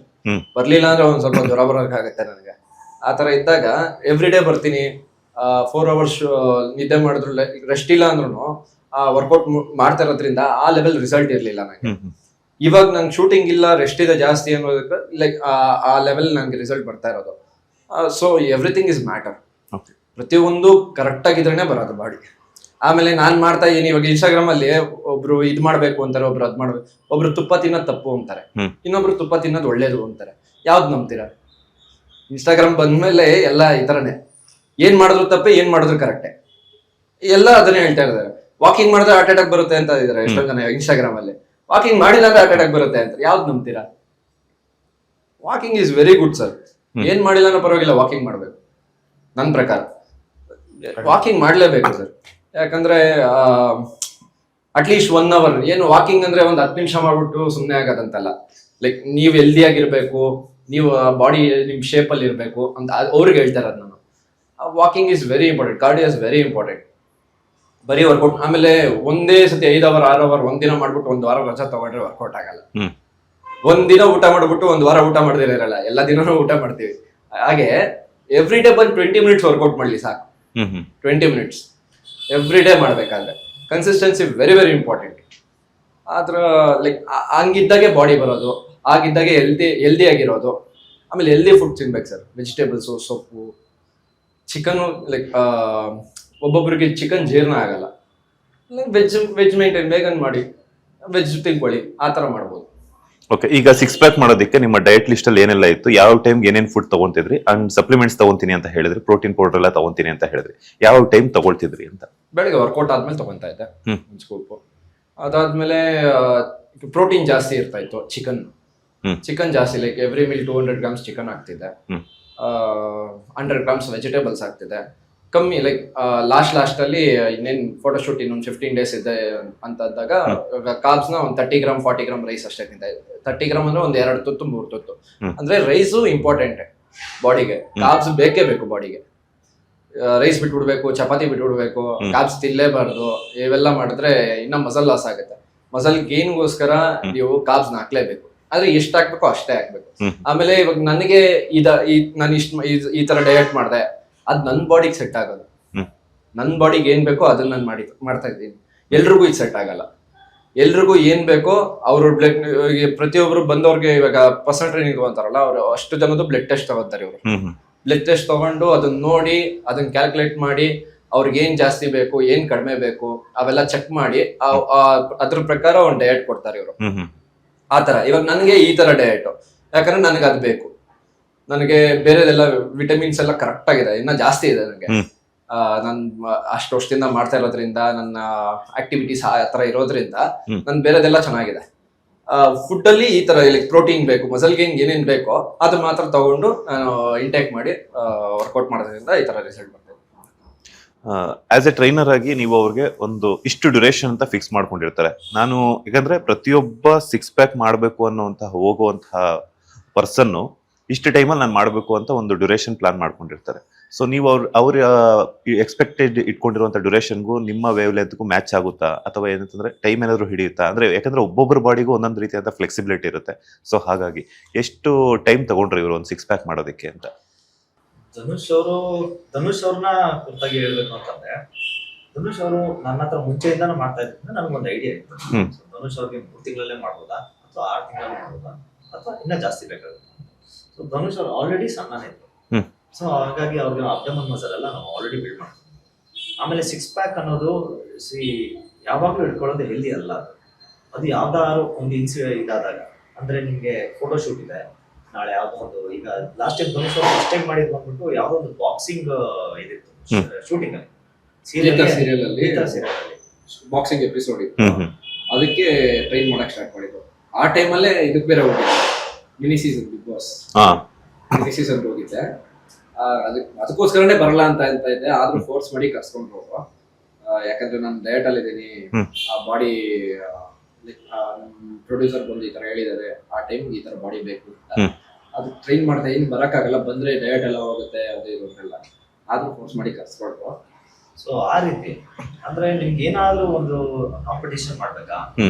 ಬರ್ಲಿಲ್ಲ ಅಂದ್ರೆ ಒಂದ್ ಸ್ವಲ್ಪ ಜ್ವರ ಬರೋಕ್ಕಾಗತ್ತೆ ನನಗೆ. ಆ ತರ ಇದ್ದಾಗ ಎವ್ರಿ ಡೇ ಬರ್ತೀನಿ, 4 hours ನಿದ್ದೆ ಮಾಡಿದ್ರು, ರೆಸ್ಟ್ ಇಲ್ಲ ಅಂದ್ರೂ ವರ್ಕೌಟ್ ಮಾಡ್ತಾ ಇರೋದ್ರಿಂದ ಆ ಲೆವೆಲ್ ರಿಸಲ್ಟ್ ಇರ್ಲಿಲ್ಲ ನಂಗೆ. ಇವಾಗ ನಂಗೆ ಶೂಟಿಂಗ್ ಇಲ್ಲ, ರೆಸ್ಟ್ ಇದೆ ಜಾಸ್ತಿ ಅನ್ನೋದಕ್ಕೆ ಲೈಕ್ ಆ ಲೆವೆಲ್ ನಂಗೆ ರಿಸಲ್ಟ್ ಬರ್ತಾ ಇರೋದು. So everything is matter. ಪ್ರತಿಯೊಂದು ಕರೆಕ್ಟ್ ಆಗಿದ್ರೇನೆ ಬರೋದು ಬಾಡಿ. ಆಮೇಲೆ ನಾನ್ ಮಾಡ್ತಾ ಇದೀನಿ ಇವಾಗ ಇನ್ಸ್ಟಾಗ್ರಾಮ್ ಅಲ್ಲಿ, ಒಬ್ರು ಇದ್ ಮಾಡ್ಬೇಕು ಅಂತಾರೆ, ಒಬ್ರು ಅದ್ ಮಾಡ್ಬೇಕು, ಒಬ್ರು ತುಪ್ಪ ತಿನ್ನೋದು ತಪ್ಪು ಅಂತಾರೆ, ಇನ್ನೊಬ್ರು ತುಪ್ಪ ತಿನ್ನೋದು ಒಳ್ಳೇದು ಅಂತಾರೆ. ಯಾವ್ದು ನಂಬ್ತೀರಾ? ಇನ್ಸ್ಟಾಗ್ರಾಮ್ ಬಂದ್ಮೇಲೆ ಎಲ್ಲ ಈ ತರನೇ, ಏನ್ ಮಾಡಿದ್ರು ತಪ್ಪೆ, ಏನ್ ಮಾಡಿದ್ರು ಕರೆಕ್ಟೆ, ಎಲ್ಲ ಅದನ್ನೇ ಹೇಳ್ತಾ ಇದ್ದಾರೆ. ವಾಕಿಂಗ್ ಮಾಡಿದ್ರೆ ಹಾರ್ಟ್ ಅಟ್ಯಾಕ್ ಬರುತ್ತೆ ಅಂತ ಇದಾರೆ ಎಷ್ಟೊಂದ್ ಜನ ಇನ್ಸ್ಟಾಗ್ರಾಮ್ ಅಲ್ಲಿ. ವಾಕಿಂಗ್ ಮಾಡಿಲ್ಲ ಅಂದ್ರೆ ಹಾರ್ಟ್ ಅಟ್ಯಾಕ್ ಬರುತ್ತೆ ಅಂತ. ಯಾವ್ದು ನಂಬ್ತೀರಾ? Walking is very good sir. ಏನ್ ಮಾಡಿಲ್ಲ ಅನ್ನೋ ಪರವಾಗಿಲ್ಲ, ವಾಕಿಂಗ್ ಮಾಡ್ಬೇಕು. ನನ್ನ ಪ್ರಕಾರ ವಾಕಿಂಗ್ ಮಾಡ್ಲೇಬೇಕು ಸರ್. ಯಾಕಂದ್ರೆ ಅಟ್ಲೀಸ್ಟ್ 1 hour, ಏನು ವಾಕಿಂಗ್ ಅಂದ್ರೆ ಒಂದು 10 ನಿಮಿಷ ಮಾಡ್ಬಿಟ್ಟು ಸುಮ್ಮನೆ ಆಗೋದಂತಲ್ಲ. ಲೈಕ್ ನೀವು ಹೆಲ್ದಿ ಆಗಿರ್ಬೇಕು, ನೀವು ಬಾಡಿ ನಿಮ್ ಶೇಪ್ ಅಲ್ಲಿ ಇರ್ಬೇಕು ಅಂತ ಅವ್ರಿಗೆ ಹೇಳ್ತಾ ಇರೋದು ನಾನು. Walking is very important, cardio is very important. ಬರೀ ವರ್ಕೌಟ್ ಆಮೇಲೆ ಒಂದೇ ಸತಿ 5 hour 6 hour ಒಂದಿನ ಮಾಡ್ಬಿಟ್ಟು 1 ವಾರ ರಜಾ ತಗೊಂಡ್ರೆ ವರ್ಕೌಟ್ ಆಗಲ್ಲ. ಒಂದಿನ ಊಟ ಮಾಡ್ಬಿಟ್ಟು 1 ವಾರ ಊಟ ಮಾಡದೇ ಇರಲ್ಲ, ಎಲ್ಲ ದಿನನೂ ಊಟ ಮಾಡ್ತೀವಿ. ಹಾಗೆ ಎವ್ರಿ ಡೇ ಬಂದು 20 minutes ವರ್ಕೌಟ್ ಮಾಡ್ಲಿ ಸಾಕು. 20 minutes ಎವ್ರಿ ಡೇ ಮಾಡ್ಬೇಕಾದ್ರೆ ಕನ್ಸಿಸ್ಟೆನ್ಸಿ ವೆರಿ ವೆರಿ ಇಂಪಾರ್ಟೆಂಟ್. ಆದ್ರ ಲೈಕ್ ಹಂಗಿದ್ದಾಗೆ ಬಾಡಿ ಬರೋದು, ಆಗಿದ್ದಾಗೆ ಹೆಲ್ದಿ ಆಗಿರೋದು. ಆಮೇಲೆ ಹೆಲ್ದಿ ಫುಡ್ ತಿನ್ಬೇಕು ಸರ್. ವೆಜಿಟೇಬಲ್ಸು, ಸೊಪ್ಪು, ಚಿಕನ್. ಲೈಕ್ ಒಬ್ಬೊಬ್ರಿಗೆ ಚಿಕನ್ ಜೀರ್ಣ ಆಗಲ್ಲ, ವೆಜ್ ಮೇಂಟೈನ್ ಬೇಗನ್ ಮಾಡಿ ವೆಜ್ ತಿನ್ಕೊಳ್ಳಿ, ಆ ತರ ಮಾಡ್ಬೋದು. ಓಕೆ, ಈಗ 6 ಪ್ಯಾಕ್ ಮಾಡೋದಕ್ಕೆ ನಿಮ್ಮ ಡಯಟ್ ಲಿಸ್ಟ್ ಅಲ್ಲಿ ಏನೆಲ್ಲ ಇತ್ತು, ಯಾವ ಟೈಮ್ ಏನೇನ್ ಫುಡ್ ತಗೊಂತಿದ್ರಿ, ಅಂಡ್ ಸಪ್ಲಿಮೆಂಟ್ಸ್ ತಗೊಂತೀನಿ ಅಂತ ಹೇಳಿದ್ರಿ, ಪ್ರೋಟೀನ್ ಪೌಡರ್ ಎಲ್ಲ ತಗೊಂತೀನಿ ಅಂತ ಹೇಳಿದ್ರಿ, ಯಾವ ಟೈಮ್ ತಗೊಳ್ತಿದ್ರಿ ಅಂತ? ಬೆಳಗ್ಗೆ ವರ್ಕೌಟ್ ಆದ್ಮೇಲೆ ತಗೊಂತಾ ಇದ್ದೆ ಒಂದು ಸ್ಕೂಪ್. ಅದಾದ್ಮೇಲೆ ಪ್ರೋಟೀನ್ ಜಾಸ್ತಿ ಇರ್ತಾ ಇತ್ತು. ಚಿಕನ್ ಜಾಸ್ತಿ, like every meal 200 grams chicken ಆಗ್ತಿದೆ, 100 grams ವೆಜಿಟೇಬಲ್ಸ್ ಆಗ್ತಿದೆ, ಕಮ್ಮಿ ಲೈಕ್ ಲಾಸ್ಟ್ ಅಲ್ಲಿ ಇನ್ನೇನ್ ಫೋಟೋಶೂಟ್ ಇನ್ನೊಂದು 15 ಡೇಸ್ ಇದೆ ಅಂದಾಗ ಕಾರ್ಬ್ಸ್ ನ ಒಂದು 30 ಗ್ರಾಮ್ 40 ಗ್ರಾಮ್ ರೈಸ್ ಅಷ್ಟೇ ತಿಂತಾ ಇದ್ದೆ. 30 ಗ್ರಾಮ್ ಅಂದ್ರೆ ಒಂದ್ 2 ತುತ್ತು 3 ತುತ್ತು. ಅಂದ್ರೆ ರೈಸು ಇಂಪಾರ್ಟೆಂಟ್ ಬಾಡಿಗೆ, ಕಾರ್ಬ್ಸ್ ಬೇಕೇ ಬೇಕು ಬಾಡಿಗೆ. ರೈಸ್ ಬಿಟ್ಬಿಡ್ಬೇಕು, ಚಪಾತಿ ಬಿಟ್ಬಿಡ್ಬೇಕು, ಕಾರ್ಬ್ಸ್ ತಿನ್ಲೇಬಾರ್ದು, ಇವೆಲ್ಲ ಮಾಡಿದ್ರೆ ಇನ್ನ ಮಸಲ್ ಲಾಸ್ ಆಗುತ್ತೆ. ಮಸಲ್ ಗೇನ್ಗೋಸ್ಕರ ನೀವು ಕಾರ್ಬ್ಸ್ ನ ಹಾಕ್ಲೇಬೇಕು, ಆದ್ರೆ ಎಷ್ಟು ಹಾಕ್ಬೇಕು ಅಷ್ಟೇ ಹಾಕ್ಬೇಕು. ಆಮೇಲೆ ಇವಾಗ ನನಗೆ ನಾನು ಈ ತರ ಡಯಟ್ ಮಾಡಿದೆ, ಅದ್ ನನ್ ಬಾಡಿಗೆ ಸೆಟ್ ಆಗೋದು. ನನ್ ಬಾಡಿಗೆ ಏನ್ ಬೇಕೋ ಅದನ್ನ ನಾನು ಮಾಡ್ತಾ ಇದ್ದೀನಿ. ಎಲ್ರಿಗೂ ಇದು ಸೆಟ್ ಆಗಲ್ಲ. ಎಲ್ರಿಗೂ ಏನ್ ಬೇಕೋ ಅವ್ರ ಬ್ಲಡ್, ಪ್ರತಿಯೊಬ್ರು ಬಂದವ್ರಿಗೆ ಇವಾಗ ಪರ್ಸನಲ್ ಟ್ರೈನಿಂಗ್ ತಗೊಂತಾರಲ್ಲ, ಅವ್ರು ಅಷ್ಟು ಜನದ್ದು ಬ್ಲಡ್ ಟೆಸ್ಟ್ ತಗೋತಾರೆ. ಇವರು ಬ್ಲಡ್ ಟೆಸ್ಟ್ ತಗೊಂಡು ಅದನ್ನ ನೋಡಿ ಅದನ್ನ ಕ್ಯಾಲ್ಕುಲೇಟ್ ಮಾಡಿ ಅವ್ರಿಗೆ ಏನ್ ಜಾಸ್ತಿ ಬೇಕು ಏನ್ ಕಡಿಮೆ ಬೇಕು ಅವೆಲ್ಲ ಚೆಕ್ ಮಾಡಿ ಅದ್ರ ಪ್ರಕಾರ ಒಂದು ಡಯಟ್ ಕೊಡ್ತಾರೆ ಇವರು. ಆತರ ಇವಾಗ ನನಗೆ ಈ ತರ ಡಯಟ್, ಯಾಕಂದ್ರೆ ನನಗೆ ಅದು ಬೇಕು. ನನಗೆ ಬೇರೆದೆಲ್ಲ ವಿಟಮಿನ್ಸ್ ಎಲ್ಲ ಕರೆಕ್ಟ್ ಆಗಿದೆ, ಇನ್ನ ಜಾಸ್ತಿ ಇದೆ ನನಗೆ. ನನ್ ಅಷ್ಟು ವರ್ಷದಿಂದ ಮಾಡ್ತಾ ಇರೋದ್ರಿಂದ, ನನ್ನ ಆಕ್ಟಿವಿಟೀಸ್ ಆ ತರ ಇರೋದ್ರಿಂದ ನನ್ ಬೇರೆದೆಲ್ಲ ಚೆನ್ನಾಗಿದೆ. ಫುಡ್ ಅಲ್ಲಿ ಈ ತರ ಪ್ರೋಟೀನ್ ಬೇಕು, ಮಸಲ್ ಗೇನ್ ಏನೇನ್ ಬೇಕೋ ಅದು ಮಾತ್ರ ತಗೊಂಡು ನಾನು ಇಂಟೇಕ್ ಮಾಡಿ ವರ್ಕೌಟ್ ಮಾಡೋದ್ರಿಂದ ಈ ತರ ರಿಸಲ್ಟ್ ಬರ್ತದೆ. ಆಸ್ ಎ ಟ್ರೈನರ್ ಆಗಿ ನೀವು ಅವ್ರಿಗೆ ಒಂದು ಇಷ್ಟು ಡ್ಯೂರೇಷನ್ ಅಂತ ಫಿಕ್ಸ್ ಮಾಡ್ಕೊಂಡಿರ್ತಾರೆ. ನಾನು ಯಾಕಂದ್ರೆ ಪ್ರತಿಯೊಬ್ಬ 6 ಪ್ಯಾಕ್ ಮಾಡಬೇಕು ಅನ್ನೋಂತಹ ಹೋಗುವಂತಹ ಪರ್ಸನ್ ಇಷ್ಟು ಟೈಮಲ್ಲಿ ನಾನು ಮಾಡಬೇಕು ಅಂತ ಒಂದು ಡ್ಯೂರೇಷನ್ ಪ್ಲಾನ್ ಮಾಡ್ಕೊಂಡಿರ್ತಾರೆ. ಸೊ ನೀವು ಅವ್ರ ಎಕ್ಸ್ಪೆಕ್ಟೆಡ್ ಇಟ್ಕೊಂಡಿರುವಂಥ ಡ್ಯೂರೇಷನ್ಗೂ ನಿಮ್ಮ ವೇವ್ ಲೆಂತ್ಗೂ ಮ್ಯಾಚ್ ಆಗುತ್ತಾ, ಅಥವಾ ಏನಂತಂದ್ರೆ ಟೈಮ್ ಏನಾದ್ರು ಹಿಡಿಯುತ್ತಾ? ಅಂದ್ರೆ ಯಾಕಂದ್ರೆ ಒಬ್ಬೊಬ್ಬರ ಬಾಡಿಗೂ ಒಂದೊಂದು ರೀತಿಯಾದ ಫ್ಲೆಕ್ಸಿಬಿಲಿಟಿ ಇರುತ್ತೆ. ಸೊ ಹಾಗಾಗಿ ಎಷ್ಟು ಟೈಮ್ ತಗೊಂಡ್ರಿ ಇವರು ಒಂದು 6 ಪ್ಯಾಕ್ ಮಾಡೋದಕ್ಕೆ ಅಂತ? ಧನುಷ್ ಅವ್ರನ್ನ ಕುರಿತಾಗಿ ಹೇಳ್ಬೇಕು ಅಂತಂದ್ರೆ, ಧನುಷ್ ಅವರು ನನ್ನ ಹತ್ರ ಮುಂಚೆಯಿಂದಾನು ಮಾಡ್ತಾ ಇದ್ರಿಂದ ನನಗೊಂದು ಐಡಿಯಾ ಇತ್ತು. ಧನುಷ್ ಅವ್ರಿಗೆ 3 ತಿಂಗಳಲ್ಲೇ ಮಾಡ್ಬೋದಾ, ಅಥವಾ 6 ತಿಂಗಳಲ್ಲಿ ಮಾಡ್ಬೋದಾ, ಅಥವಾ ಇನ್ನೂ ಜಾಸ್ತಿ ಬೇಕಾಗುತ್ತೆ. ಸೊ ಧನುಷ್ ಅವ್ರು ಆಲ್ರೆಡಿ ಸಣ್ಣನೇ ಇತ್ತು. ಸೊ ಹಾಗಾಗಿ ಅವ್ರಿಗೆ ಅಬ್ಡಮನ್ ಮಸಲ್ ಎಲ್ಲ ನಾವು ಆಲ್ರೆಡಿ ಬಿಲ್ಡ್ ಮಾಡ್ತೀವಿ. ಆಮೇಲೆ 6 ಪ್ಯಾಕ್ ಅನ್ನೋದು ಯಾವಾಗ್ಲೂ ಇಟ್ಕೊಳ್ಳೋದು ಹೆಲ್ದಿ ಅಲ್ಲ. ಅದು ಯಾವ್ದಾದ್ರು ಒಂದು ಇದಾದಾಗ, ಅಂದ್ರೆ ನಿಮ್ಗೆ ಫೋಟೋ ಶೂಟ್ ಇದೆ ನಾಳೆ, ಯಾವ್ದೋ ಒಂದು, ಈಗ ಲಾಸ್ಟ್ ಟೈಮ್ ಧನುಷ್ ಅವ್ರು ಫಸ್ಟ್ ಟೈಮ್ ಮಾಡಿದ್ ಬಂದ್ಬಿಟ್ಟು ಯಾವ್ದೋ ಒಂದು ಬಾಕ್ಸಿಂಗ್ ಇದಿತ್ತು ಶೂಟಿಂಗ್ ಅಲ್ಲಿ, ಸೀರಿಯಲ್ ಅಲ್ಲಿ ಬಾಕ್ಸಿಂಗ್ ಎಪಿಸೋಡ್ ಇತ್ತು. ಅದಕ್ಕೆ ಟ್ರೈನ್ ಮಾಡಕ್ ಸ್ಟಾರ್ಟ್ ಮಾಡಿದ್ರು. ಆ ಟೈಮಲ್ಲೇ ಇದಕ್ಕೆ ಬೇರೆ ಹೋಗಿದ್ದೆ, mini season Bigg Boss mini season ಹೋಗಿದ್ದೆ. ಅದಕ್ಕೋಸ್ಕರನೇ ಬರಲ್ಲ ಅಂತ ಇದ್ದೆ, ಆದ್ರೂ ಫೋರ್ಸ್ ಮಾಡಿ ಕರ್ಸ್ಕೊಂಡು ಹೋಗುವ. ಯಾಕಂದ್ರೆ ನಾನು ಡಯಟ್ ಅಲ್ಲಿ ಇದ್ದೀನಿ, ಆ ಬಾಡಿ ಪ್ರೊಡ್ಯೂಸರ್ ಬಂದು ಈ ತರ ಹೇಳಿದ್ದಾರೆ, ಆ ಟೈಮ್ ಈ ತರ ಬಾಡಿ ಬೇಕು ಅಂತ. ಅದು ಟ್ರೈನ್ ಮಾಡ್ತಾ ಇನ್ ಬರಕ್ಕಾಗಲ್ಲ, ಬಂದ್ರೆ ಡಯಟ್ ಎಲ್ಲ ಹೋಗುತ್ತೆ, ಅದು ಇರೋದ್ರೆಲ್ಲ. ಆದ್ರೂ ಫೋರ್ಸ್ ಮಾಡಿ ಕರ್ಸ್ಕೊಳ್ತು. ಸೊ ಆ ರೀತಿ ಅಂದ್ರೆ ನಿಮ್ಗೆ ಏನಾದ್ರೂ ಒಂದು ಕಾಂಪಿಟೇಷನ್ ಮಾಡ್ಬೇಕಾ,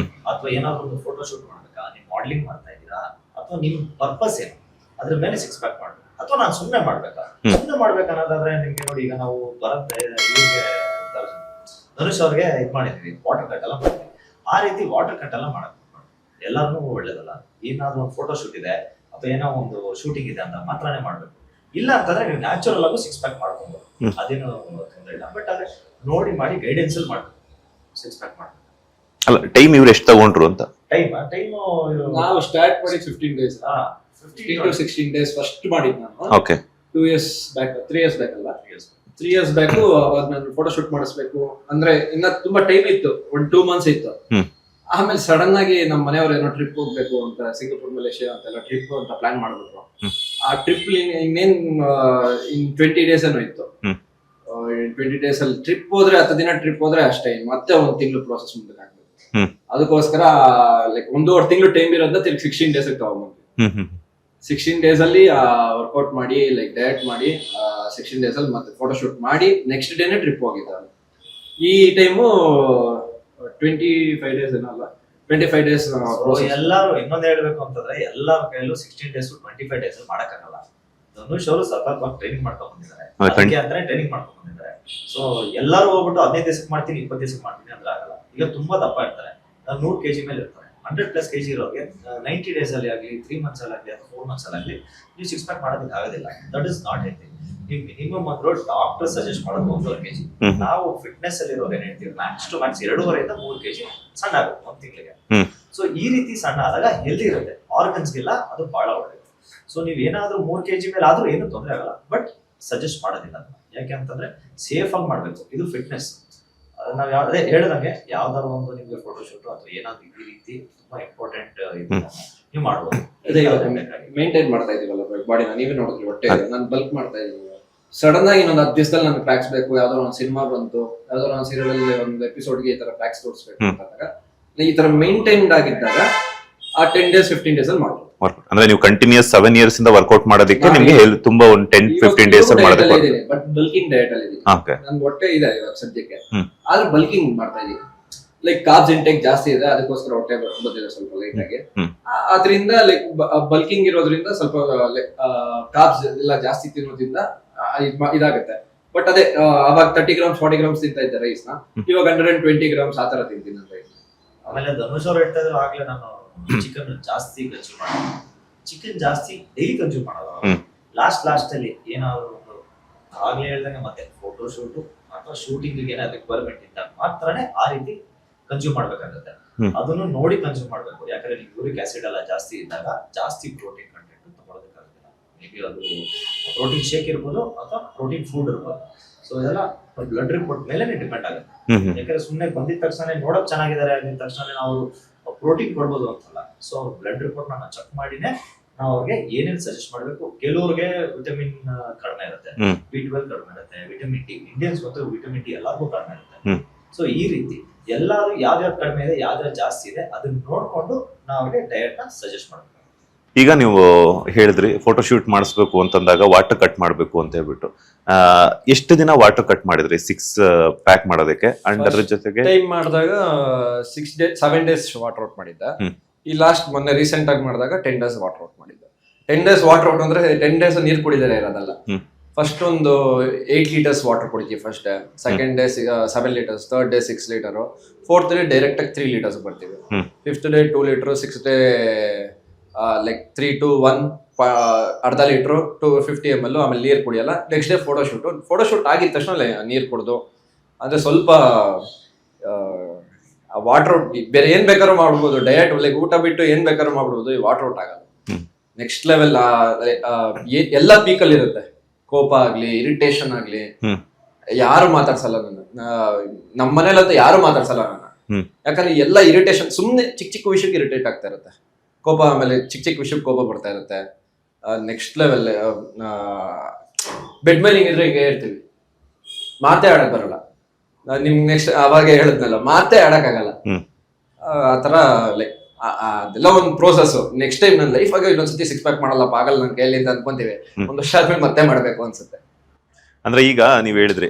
ಅಥವಾ ಏನಾದ್ರೂ ಒಂದು ಫೋಟೋ ಶೂಟ್ ಮಾಡ್ಬೇಕಾ, ನೀವು ಮಾಡೆಲಿಂಗ್ ಮಾಡ್ತಾ ಇದ್ದೀರಾ, ಅಥವಾ ನಿಮ್ ಪರ್ಪಸ್ ಏನು, ಅದ್ರ ಮೇಲೆ 6 ಪ್ಯಾಕ್ ಮಾಡ್ಬೇಕು, ಅಥವಾ ನಾನು ಸುಮ್ಮನೆ ಮಾಡ್ಬೇಕಾ? ಸುಮ್ಮನೆ ಮಾಡ್ಬೇಕನ್ನೋದಾದ್ರೆ ನಿಮ್ಗೆ ನೋಡಿ, ಈಗ ನಾವು ಬರುತ್ತೆ ಇವ್ರಿಗೆ ಧನುಷ್ ಅವ್ರಿಗೆ ಇದು ಮಾಡಿದ್ವಿ, ವಾಟರ್ ಕಟ್ ಎಲ್ಲ ಮಾಡಿದ್ವಿ. ಆ ರೀತಿ ವಾಟರ್ ಕಟ್ ಎಲ್ಲ ಮಾಡೋದು ಎಲ್ಲಾರು ಒಳ್ಳೇದಲ್ಲ. ಏನಾದ್ರು ಒಂದು ಫೋಟೋ ಶೂಟ್ ಇದೆ ಅಥವಾ ಏನೋ ಒಂದು ಶೂಟಿಂಗ್ ಇದೆ ಅಂತ ಮಾತ್ರನೇ ಮಾಡ್ಬೇಕು. ಇಲ್ಲ ಅಂತಂದ್ರೆ ನೀವು ನ್ಯಾಚುರಲ್ ಆಗು 6 ಪ್ಯಾಕ್ ಮಾಡ್ಕೊಂಡು, ಅದೇನು ತೊಂದರೆ ಇಲ್ಲ. ಬಟ್ ಅದೇ ನೋಡಿ ಮಾಡಿ ಗೈಡೆನ್ಸ್ ಅಲ್ಲಿ ಮಾಡ್ಬೇಕು, 6 ಪ್ಯಾಕ್ ಮಾಡ್ಬೇಕು. ಅಲ್ಲ, ಟೈಮ್ ಇವ್ರು ಎಷ್ಟು ತಗೊಂಡ್ರು ಅಂತ? ಟೈಮ್ ನಾವು ಸ್ಟಾರ್ಟ್ ಮಾಡಿ 15 ಡೇಸ್, 15 to 16 ಡೇಸ್ ಫಸ್ಟ್ ಮಾಡಿದ್ ನಾನು. Okay, 2 years back, 3 years back ಅಲ್ಲ, 3 years ಬ್ಯಾಕ್ ಅವಾಗ ನಾನು ಫೋಟೋ ಶೂಟ್ ಮಾಡಿಸ್ಬೇಕು ಅಂದ್ರೆ ಇನ್ನ ತುಂಬಾ ಟೈಮ್ ಇತ್ತು, 1-2 months ಇತ್ತು. ಆಮೇಲೆ ಸಡನ್ ಆಗಿ ನಮ್ಮ ಮನೆಯವ್ರು ಏನೋ ಟ್ರಿಪ್ ಹೋಗ್ಬೇಕು ಅಂತ, ಸಿಂಗಾಪುರ್ ಮಲೇಷಿಯಾ ಅಂತೆಲ್ಲ ಟ್ರಿಪ್ ಅಂತ ಪ್ಲಾನ್ ಮಾಡ್ಬಿಟ್ರು. ಆ ಟ್ರಿಪ್ ಇನ್ನೇನ್ 20 days ಏನೋ ಇತ್ತು. 20 days ಅಲ್ಲಿ ಟ್ರಿಪ್ ಹೋದ್ರೆ, 10 ದಿನ ಟ್ರಿಪ್ ಹೋದ್ರೆ ಅಷ್ಟೇ, ಮತ್ತೆ 1 ತಿಂಗಳು ಪ್ರೋಸೆಸ್ ಮುಂದಕ್ಕೆ ಹಾಕ್ಬೇಕು. ಅದಕ್ಕೋಸ್ಕರ ಲೈಕ್ 1.5 ತಿಂಗಳು ಟೈಮ್ ಇರೋದ್ನ 16 days ತಗೊಂಡ್ಬಂದ್ವಿ. 16 days ಅಲ್ಲಿ ವರ್ಕೌಟ್ ಮಾಡಿ, ಲೈಕ್ ಡಯಟ್ ಮಾಡಿ, 16 days ಅಲ್ಲಿ ಮತ್ತೆ ಫೋಟೋ ಶೂಟ್ ಮಾಡಿ ನೆಕ್ಸ್ಟ್ ಡೇನೆ ಟ್ರಿಪ್ ಹೋಗಿದ್ದ. ಈ ಟೈಮು 25 days ಏನಲ್ಲ, 25 days. ಎಲ್ಲಾರು ಇನ್ನೊಂದು ಹೇಳ್ಬೇಕು ಅಂತಂದ್ರೆ, ಎಲ್ಲರ ಕೈಯಲ್ಲೂ 16 days 25 days ಮಾಡಕ್ಕಾಗಲ್ಲ. ಧನುಷ್ ಅವರು ಸತತವಾಗಿ ಟ್ರೈನಿಂಗ್ ಮಾಡ್ಕೊಂಡ್ ಬಂದಿದ್ದಾರೆ, ಅದಕ್ಕೆ ಅಂತಾನೆ ಟ್ರೈನಿಂಗ್ ಮಾಡ್ಕೊಂಡ್ ಬಂದಿದ್ದಾರೆ. ಸೊ ಎಲ್ಲಾರು ಹೋಗ್ಬಿಟ್ಟು 15 ದಿವಸಕ್ಕೆ ಮಾಡ್ತೀನಿ 20 ದಿವಸಕ್ಕೆ ಮಾಡ್ತೀನಿ ಅಂದ್ರೆ ಆಗಲ್ಲ. ಈಗ ತುಂಬಾ ದಪ್ಪ ಇರ್ತಾರೆ, 100 kg ಮೇಲೆ ಇರ್ತಾರೆ, 100+ kg ಇರೋರಿಗೆ 90 days ಅಲ್ಲಿ ಆಗಲಿ, 3 months ಅಲ್ಲಿ ಆಗಲಿ, ಅಥವಾ 4 months ಅಲ್ಲಿ ಆಗಲಿ ನೀವು 6 ಪ್ಯಾಕ್ ಮಾಡೋದಕ್ಕೆ ಆಗೋದಿಲ್ಲ. That is not healthy. ನೀವು ಮಿನಿಮಮ್ ಅಂದ್ರೂ ಡಾಕ್ಟರ್ ಸಜೆಸ್ಟ್ ಮಾಡೋದು 1.5 kg. ನಾವು ಫಿಟ್ನೆಸ್ ಅಲ್ಲಿ ಇರೋರು ಏನ್ ಹೇಳ್ತೀವಿ, ಮ್ಯಾಕ್ಸ್ ಟು ಮ್ಯಾಕ್ಸ್ 2.5 3 kg ಸಣ್ಣ ಆಗುತ್ತೆ 1 ತಿಂಗಳಿಗೆ. ಸೊ ಈ ರೀತಿ ಸಣ್ಣ ಆದಾಗ ಹೆಲ್ದಿ ಇರುತ್ತೆ, ಆರ್ಗನ್ಸ್ಗೆಲ್ಲ ಅದು ಬಹಳ ಒಳ್ಳೆಯದು. ಸೊ ನೀವ್ ಏನಾದ್ರೂ 3 kg ಮೇಲೆ ಆದ್ರೂ ಏನು ತೊಂದರೆ ಆಗಲ್ಲ, ಬಟ್ ಸಜೆಸ್ಟ್ ಮಾಡೋದಿಲ್ಲ. ಯಾಕೆ ಅಂತಂದ್ರೆ ಸೇಫ್ ಆಗಿ ಮಾಡ್ಬೇಕು, ಇದು ಫಿಟ್ನೆಸ್. ನಾವ್ ಅದೇ ಹೇಳ್ದಂಗೆ ಯಾವ್ದಾದ್ರು ಒಂದು ನಿಮ್ಗೆ ಫೋಟೋ ಶೂಟ್ ಅಥವಾ ಏನಾದ್ರು ಈ ರೀತಿ ತುಂಬಾ ಇಂಪಾರ್ಟೆಂಟ್ ನೀವು ಮಾಡ್ಬೋದು. ಮೇಂಟೈನ್ ಮಾಡ್ತಾ ಇದೀವಲ್ಲ ಬಾಡಿನ, ನೀವೇ ನೋಡಿದ್ರಿ ಹೊಟ್ಟೆ ನಾನು ಬಲ್ಕ್ ಮಾಡ್ತಾ ಇದೀನಿ. ಸಡನ್ ಆಗಿ ಇನ್ನೊಂದು 10 ದಿವಸದಲ್ಲಿ ನನಗೆ ಪ್ಯಾಕ್ಸ್ ಬೇಕು, ಯಾವ್ದಾದ್ರು ಒಂದು ಸಿನಿಮಾ ಬಂತು, ಯಾವ್ದಾದ್ರು ಒಂದು ಸೀರಿಯಲ್ ಅಲ್ಲಿ ಒಂದು ಎಪಿಸೋಡ್ಗೆ ಈ ತರ ಪ್ಯಾಕ್ಸ್ ತೋರಿಸ್ಬೇಕು ಅಂತಾಗ ಈ ತರ ಮೇಂಟೈನ್ಡ್ ಆಗಿದ್ದಾಗ ಆ 10 days 15 days ಅಲ್ಲಿ ಮಾಡ್ಬೋದು. ಅಂದ್ರೆ ನೀವು ಕಂಟಿನ್ಯೂಸ್ 7 years ಇಂದ ವರ್ಕೌಟ್ ಮಾಡೋದಕ್ಕೆ ನಿಮ್ಗೆ ತುಂಬಾ ಒಂದು 10-15 days ಅಲ್ಲಿ ಮಾಡೋದಕ್ಕೆ. ಬಟ್ ಬಲ್ಕಿಂಗ್ ಡಯಟ್ ಅಲ್ಲಿ ಇದೀನಿ. ನನ್ ಹೊಟ್ಟೆ ಇದೆ ಇವಾಗ ಸದ್ಯಕ್ಕೆ, ಆದ್ರೆ ಬಲ್ಕಿಂಗ್ ಮಾಡ್ತಾ ಇದೀನಿ. ಲೈಕ್ ಕಾರ್ಬ್ಸ್ ಇಂಟೇಕ್ ಜಾಸ್ತಿ ಇದೆ, ಅದಕ್ಕೋಸ್ಕರ ಹೊಟ್ಟೆ ಬಂದಿದೆ ಸ್ವಲ್ಪ ಲೈಟ್ ಆಗಿ. ಅದರಿಂದ ಲೈಕ್ ಬಲ್ಕಿಂಗ್ ಇರೋದ್ರಿಂದ ಸ್ವಲ್ಪ ಕಾರ್ಬ್ಸ್ ಎಲ್ಲ ಜಾಸ್ತಿ ತಿನ್ನೋದ್ರಿಂದ ಇದಾಗುತ್ತೆ. ಬಟ್ ಅದೇ ಅವಾಗ 30 grams 40 grams ತಿಂತಾ ಇದ್ದೆ ರೈಸ್ ನ, ಇವಾಗ 120 grams ಆತರ ತಿಂತೀನಿ ನಾನು ರೈಸ್. ಆಮೇಲೆ ಧನುಷ್ ಅವ್ರು ಹೇಳ್ತಾ ಇದ್ರು ಆಗ್ಲೇ, ನಾನು ಚಿಕನ್ ಜಾಸ್ತಿ ಕನ್ಸ್ಯೂಮ್ ಮಾಡೋದು, ಚಿಕನ್ ಜಾಸ್ತಿ ಡೈಲಿ ಕನ್ಸ್ಯೂಮ್ ಮಾಡೋದು. ಲಾಸ್ಟ್ ಅಲ್ಲಿ ಏನಾದ್ರು ಒಂದು ಆಗ್ಲೇ ಹೇಳ್ದಂಗೆ ಮತ್ತೆ ಫೋಟೋ ಶೂಟ್ ಅಥವಾ ಶೂಟಿಂಗ್ ಏನಾದ್ರು ರಿಕ್ವೈರ್ಮೆಂಟ್ ಇದ್ದಾಗ ಮಾತ್ರನೇ ಆ ರೀತಿ ಕನ್ಸ್ಯೂಮ್ ಮಾಡ್ಬೇಕಾಗುತ್ತೆ. ಅದನ್ನು ನೋಡಿ ಕನ್ಸ್ಯೂಮ್ ಮಾಡ್ಬೇಕು. ಯಾಕಂದ್ರೆ ಯೂರಿಕ್ ಆಸಿಡ್ ಎಲ್ಲ ಜಾಸ್ತಿ ಇದ್ದಾಗ ಜಾಸ್ತಿ ಪ್ರೋಟೀನ್ ಕಂಟೆಂಟ್ ತಗೊಳ್ಳೋದಕ್ಕಾಗುತ್ತಿಲ್ಲ. ಮೇ ಬಿ ಅದು ಪ್ರೋಟೀನ್ ಶೇಕ್ ಇರ್ಬೋದು ಅಥವಾ ಪ್ರೋಟೀನ್ ಫುಡ್ ಇರ್ಬೋದು. ಸೊ ಇದೆಲ್ಲ ಬ್ಲಡ್ ರಿಪೋರ್ಟ್ ಮೇಲೆ ಡಿಪೆಂಡ್ ಆಗುತ್ತೆ. ಯಾಕಂದ್ರೆ ಸುಮ್ಮನೆ ಬಂದಿದ ತಕ್ಷಣ ನೋಡಕ್ ಚೆನ್ನಾಗಿದ್ದಾರೆ ಅಂದಿದ ತಕ್ಷಣ ನಾವು ಪ್ರೋಟೀನ್ ಕೊಡ್ಬೋದು ಅಂತಲ್ಲ. ಸೊ ಬ್ಲಡ್ ರಿಪೋರ್ಟ್ ನಾವು ಚೆಕ್ ಮಾಡಿನೇ ನಾವು ಅವ್ರಿಗೆ ಏನೇನು ಸಜೆಸ್ಟ್ ಮಾಡಬೇಕು. ಕೆಲವ್ರಿಗೆ ವಿಟಮಿನ್ ಕಡಿಮೆ ಇರುತ್ತೆ, B12 ಕಡಿಮೆ ಇರುತ್ತೆ, ವಿಟಮಿನ್ ಡಿ, ಇಂಡಿಯನ್ಸ್ ಮತ್ತು ವಿಟಮಿನ್ ಡಿ ಎಲ್ಲರಿಗೂ ಕಡಿಮೆ ಇರುತ್ತೆ. ಸೊ ಈ ರೀತಿ ಎಲ್ಲಾರು ಯಾವ್ಯಾವ ಕಡಿಮೆ ಇದೆ ಯಾವ್ಯಾವ ಜಾಸ್ತಿ ಇದೆ ಅದನ್ನ ನೋಡ್ಕೊಂಡು ನಾವು ಅವ್ರಿಗೆ ಡಯಟ್ ನ ಸಜೆಸ್ಟ್ ಮಾಡಬೇಕು. ಈಗ ನೀವು ಹೇಳಿದ್ರಿ ಫೋಟೋ ಶೂಟ್ ಮಾಡಿಸ್ಬೇಕು ಅಂತಂದಾಗ ವಾಟರ್ ಕಟ್ ಮಾಡಬೇಕು ಅಂತ ಹೇಳ್ಬಿಟ್ಟು, ಎಷ್ಟು ದಿನ ವಾಟರ್ ಕಟ್ ಮಾಡಿದ್ರಿ 6 ಪ್ಯಾಕ್ ಮಾಡೋದಕ್ಕೆ? ಅಂಡ್ ಅದ್ರ ಜೊತೆಗೆ ಟೈಮ್ ಮಾಡಿದಾಗ 7 days ವಾಟರ್ ಔಟ್ ಮಾಡಿದ್ದ. ಈ ಲಾಸ್ಟ್ ಮೊನ್ನೆ ರೀಸೆಂಟ್ ಆಗಿ ಮಾಡಿದಾಗ 10 days ವಾಟರ್ ಔಟ್ ಮಾಡಿದ್ದ. 10 days ವಾಟರ್ ಔಟ್ ಅಂದ್ರೆ 10 days ನೀರು ಕುಡಿದರೆ ಇರೋದಲ್ಲ. ಫಸ್ಟ್ ಒಂದು 8 liters ವಾಟರ್ ಕುಡಿತೀವಿ first day, second day 7 liters, third day 6 liter, fourth day direct ಆಗಿ 3 liters ಬರ್ತೀವಿ, fifth day 2 liter, six day like 3 to 1 ಅರ್ಧ ಲೀಟ್ರು 250 ml. ಆಮೇಲೆ ನೀರು ಕುಡಿಯಲ್ಲ. ನೆಕ್ಸ್ಟ್ ಡೇ ಫೋಟೋ ಶೂಟ್ ಆಗಿದ ತಕ್ಷಣ ನೀರು ಕುಡಿದು, ಅಂದ್ರೆ ಸ್ವಲ್ಪ ವಾಟರ್ ಔಟ್ ಬೇರೆ ಏನ್ ಬೇಕಾದ್ರೂ ಮಾಡ್ಬೋದು. ಡಯಟ್ ಲೈಕ್ ಊಟ ಬಿಟ್ಟು ಏನ್ ಬೇಕಾದ್ರೂ ಮಾಡ್ಬೋದು, ಈ ವಾಟರ್ ಔಟ್ ಆಗಲ್ಲ. ನೆಕ್ಸ್ಟ್ ಲೆವೆಲ್ ಎಲ್ಲ ಪೀಕಲ್ಲಿ ಇರುತ್ತೆ. ಕೋಪ ಆಗ್ಲಿ, ಇರಿಟೇಷನ್ ಆಗ್ಲಿ, ಯಾರು ಮಾತಾಡ್ಸಲ್ಲ ನನ್ನ. ನಮ್ಮ ಮನೇಲಂತೂ ಯಾರು ಮಾತಾಡ್ಸಲ್ಲ ನನ್ನ. ಯಾಕಂದ್ರೆ ಎಲ್ಲ ಇರಿಟೇಷನ್, ಸುಮ್ನೆ ಚಿಕ್ಕ ವಿಷಯಕ್ಕೆ ಇರಿಟೇಟ್ ಆಗ್ತಾ ಇರುತ್ತೆ. ಕೋಪ, ಆಮೇಲೆ ಚಿಕ್ಕ ವಿಷಯಕ್ಕೆ ಕೋಪ ಬರ್ತಾ ಇರುತ್ತೆ. ನೆಕ್ಸ್ಟ್ ಲೆವೆಲ್ ಬೆಡ್ ಮೇಲೆ ಹಿಂಗಿದ್ರೆ ಹಿಂಗೆ ಇರ್ತೀವಿ, ಮಾತೇ ಆಡಕ್ ಬರಲ್ಲ. ನಿಮ್ಗೆ ನೆಕ್ಸ್ಟ್ ಅವಾಗ ಹೇಳಿದ್ನಲ್ಲ, ಮಾತೇ ಆಡಕ್ ಆಗಲ್ಲ. ಆತರ ಲೈಕ್ ಅದೆಲ್ಲ ಒಂದು ಪ್ರೋಸೆಸ್. ನೆಕ್ಸ್ಟ್ ಟೈಮ್ ನನ್ನ ಲೈಫ್ ಆಗ ಇನ್ನೊಂದ್ಸತಿ 6 ಪ್ಯಾಕ್ ಮಾಡಲ್ಲಪ್ಪ, ಆಗಲ್ಲ ನನ್ನ ಕೈಯಲ್ಲಿ ಅಂತ ಅನ್ಕೊಂತೀವಿ. ಒಂದು ವರ್ಷ ಆದ್ಮೇಲೆ ಮತ್ತೆ ಮಾಡ್ಬೇಕು ಅನ್ಸುತ್ತೆ. ಅಂದ್ರೆ ಈಗ ನೀವ್ ಹೇಳಿದ್ರಿ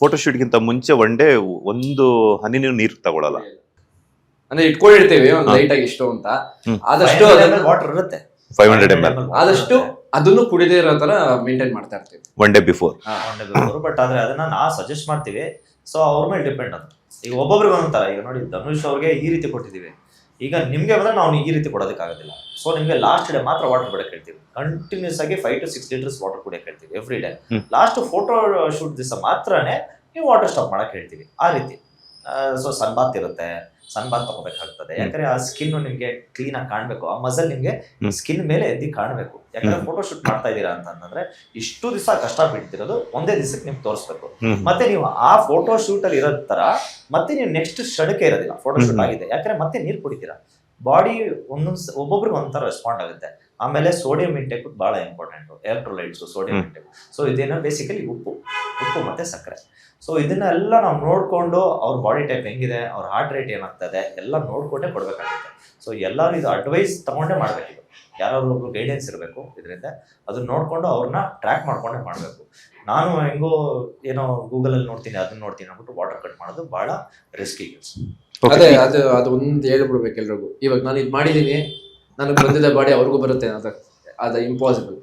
ಫೋಟೋ ಶೂಟ್ಗಿಂತ ಮುಂಚೆ ಒಂದು ಹನಿ ನೀರು ತಗೊಳಲ್ಲ. ಅಂದ್ರೆ ಇಟ್ಕೊಂಡಿರ್ತೀವಿ ಒಂದು ಲೈಟ್ ಆಗಿ ಇಷ್ಟು ಅಂತ, ಆದಷ್ಟು ವಾಟರ್ ಇರುತ್ತೆ 500 ml, ಆದಷ್ಟು ಅದನ್ನು ಕುಡಿದೇ ಇರೋ ತರ ಮೇಂಟೈನ್ ಮಾಡ್ತಾ ಇರ್ತೀವಿ ಒನ್ ಡೇ ಬಿಫೋರ್. ಬಟ್ ಆದ್ರೆ ಅದನ್ನ ನಾವು ಸಜೆಸ್ಟ್ ಮಾಡ್ತೀವಿ. ಸೊ ಅವ್ರ ಮೇಲೆ ಡಿಪೆಂಡ್ ಅದು. ಈಗ ಒಬ್ಬೊಬ್ರಿಗೆ ಒಂಥರ. ಈಗ ನೋಡಿ, ಧನುಷ್ ಅವ್ರಿಗೆ ಈ ರೀತಿ ಕೊಟ್ಟಿದ್ದೀವಿ, ಈಗ ನಿಮ್ಗೆ ಬಂದ್ರೆ ನಾವು ಈ ರೀತಿ ಕೊಡೋದಕ್ಕಾಗೋದಿಲ್ಲ. ಸೊ ನಿಮ್ಗೆ ಲಾಸ್ಟ್ ಡೇ ಮಾತ್ರ ವಾಟರ್ ಬಿಡಕ್ಕೆ ಹೇಳ್ತೀವಿ. ಕಂಟಿನ್ಯೂಸ್ ಆಗಿ 5 to 6 liters ವಾಟರ್ ಕುಡಿಯಕ್ಕೆ ಹೇಳ್ತೀವಿ every day. Last photo shoot ದಿವಸ ಮಾತ್ರನೇ ನೀವು ವಾಟರ್ ಸ್ಟಾಪ್ ಮಾಡಕ್ಕೆ ಹೇಳ್ತೀವಿ. ಆ ರೀತಿ. ಸೊ ಸನ್ಬಾತ್ ಇರುತ್ತೆ, ಸನ್ಬಾತ್ ತಗೋಬೇಕಾಗ್ತದೆ. ಯಾಕಂದ್ರೆ ಆ ಸ್ಕಿನ್ ನಿಮ್ಗೆ ಕ್ಲೀನ್ ಆಗಿ ಕಾಣ್ಬೇಕು, ಆ ಮಸಲ್ ನಿಮ್ಗೆ ಸ್ಕಿನ್ ಮೇಲೆ ಎದ್ದು ಕಾಣ್ಬೇಕು. ಯಾಕಂದ್ರೆ ಫೋಟೋ ಶೂಟ್ ಮಾಡ್ತಾ ಇದೀರಾ ಅಂತಂದ್ರೆ ಇಷ್ಟು ದಿವಸ ಕಷ್ಟ ಬಿಡ್ತಿರೋದು ಒಂದೇ ದಿವಸಕ್ಕೆ ನಿಮ್ಗೆ ತೋರಿಸ್ಬೇಕು. ಮತ್ತೆ ನೀವು ಆ ಫೋಟೋ ಶೂಟ್ ಅಲ್ಲಿ ಇರೋ ತರ ಮತ್ತೆ ನೀವು ನೆಕ್ಸ್ಟ್ ಕ್ಷಣಕ್ಕೆ ಇರೋದಿಲ್ಲ. ಫೋಟೋ ಶೂಟ್ ಆಗಿದೆ ಯಾಕಂದ್ರೆ ಮತ್ತೆ ನೀರು ಕುಡಿತೀರಾ. ಬಾಡಿ ಒಬ್ಬೊಬ್ರಿಗೆ ಒಂಥರ ರೆಸ್ಪಾಂಡ್ ಆಗುತ್ತೆ. ಆಮೇಲೆ ಸೋಡಿಯಂ ಇಂಟೇಕ್ ಬಹಳ important. Electrolytes, sodium intake. So ಇದೇನೋ ಬೇಸಿಕಲಿ ಉಪ್ಪು ಮತ್ತೆ ಸಕ್ಕರೆ. ಸೊ ಇದನ್ನೆಲ್ಲ ನಾವು ನೋಡ್ಕೊಂಡು ಅವ್ರ ಬಾಡಿ ಟೈಪ್ ಹೆಂಗಿದೆ, ಅವ್ರ ಹಾರ್ಟ್ ರೇಟ್ ಏನಾಗ್ತದೆ ಎಲ್ಲ ನೋಡ್ಕೊಂಡೇ ಕೊಡ್ಬೇಕಾಗುತ್ತೆ. ಸೊ ಎಲ್ಲರೂ ಇದು ಅಡ್ವೈಸ್ ತಗೊಂಡೇ ಮಾಡ್ಬೇಕು. ಇದು ಯಾರಾದ್ರೂ ಒಬ್ರು ಗೈಡೆನ್ಸ್ ಇರಬೇಕು ಇದರಿಂದ. ಅದನ್ನ ನೋಡ್ಕೊಂಡು ಅವ್ರನ್ನ ಟ್ರ್ಯಾಕ್ ಮಾಡ್ಕೊಂಡೇ ಮಾಡಬೇಕು. ನಾನು ಹೆಂಗೋ ಏನೋ ಗೂಗಲ್ ಅಲ್ಲಿ ನೋಡ್ತೀನಿ, ಅದನ್ನ ನೋಡ್ತೀನಿ ಅಂದ್ಬಿಟ್ಟು ವಾಟರ್ ಕಟ್ ಮಾಡೋದು ಬಹಳ ರಿಸ್ಕಿ ಕೆಲಸ. ಅದೇ ಅದು ಒಂದು ಹೇಳ್ಬಿಡ್ಬೇಕು ಎಲ್ರಿಗೂ. ಇವಾಗ ನಾನು ಇದು ಮಾಡಿದೀನಿ, ನನಗೆ ಬಂದಿದ್ದ ಬಾಡಿ ಅವ್ರಿಗೂ ಬರುತ್ತೆ ಅದು ಇಂಪಾಸಿಬಲ್.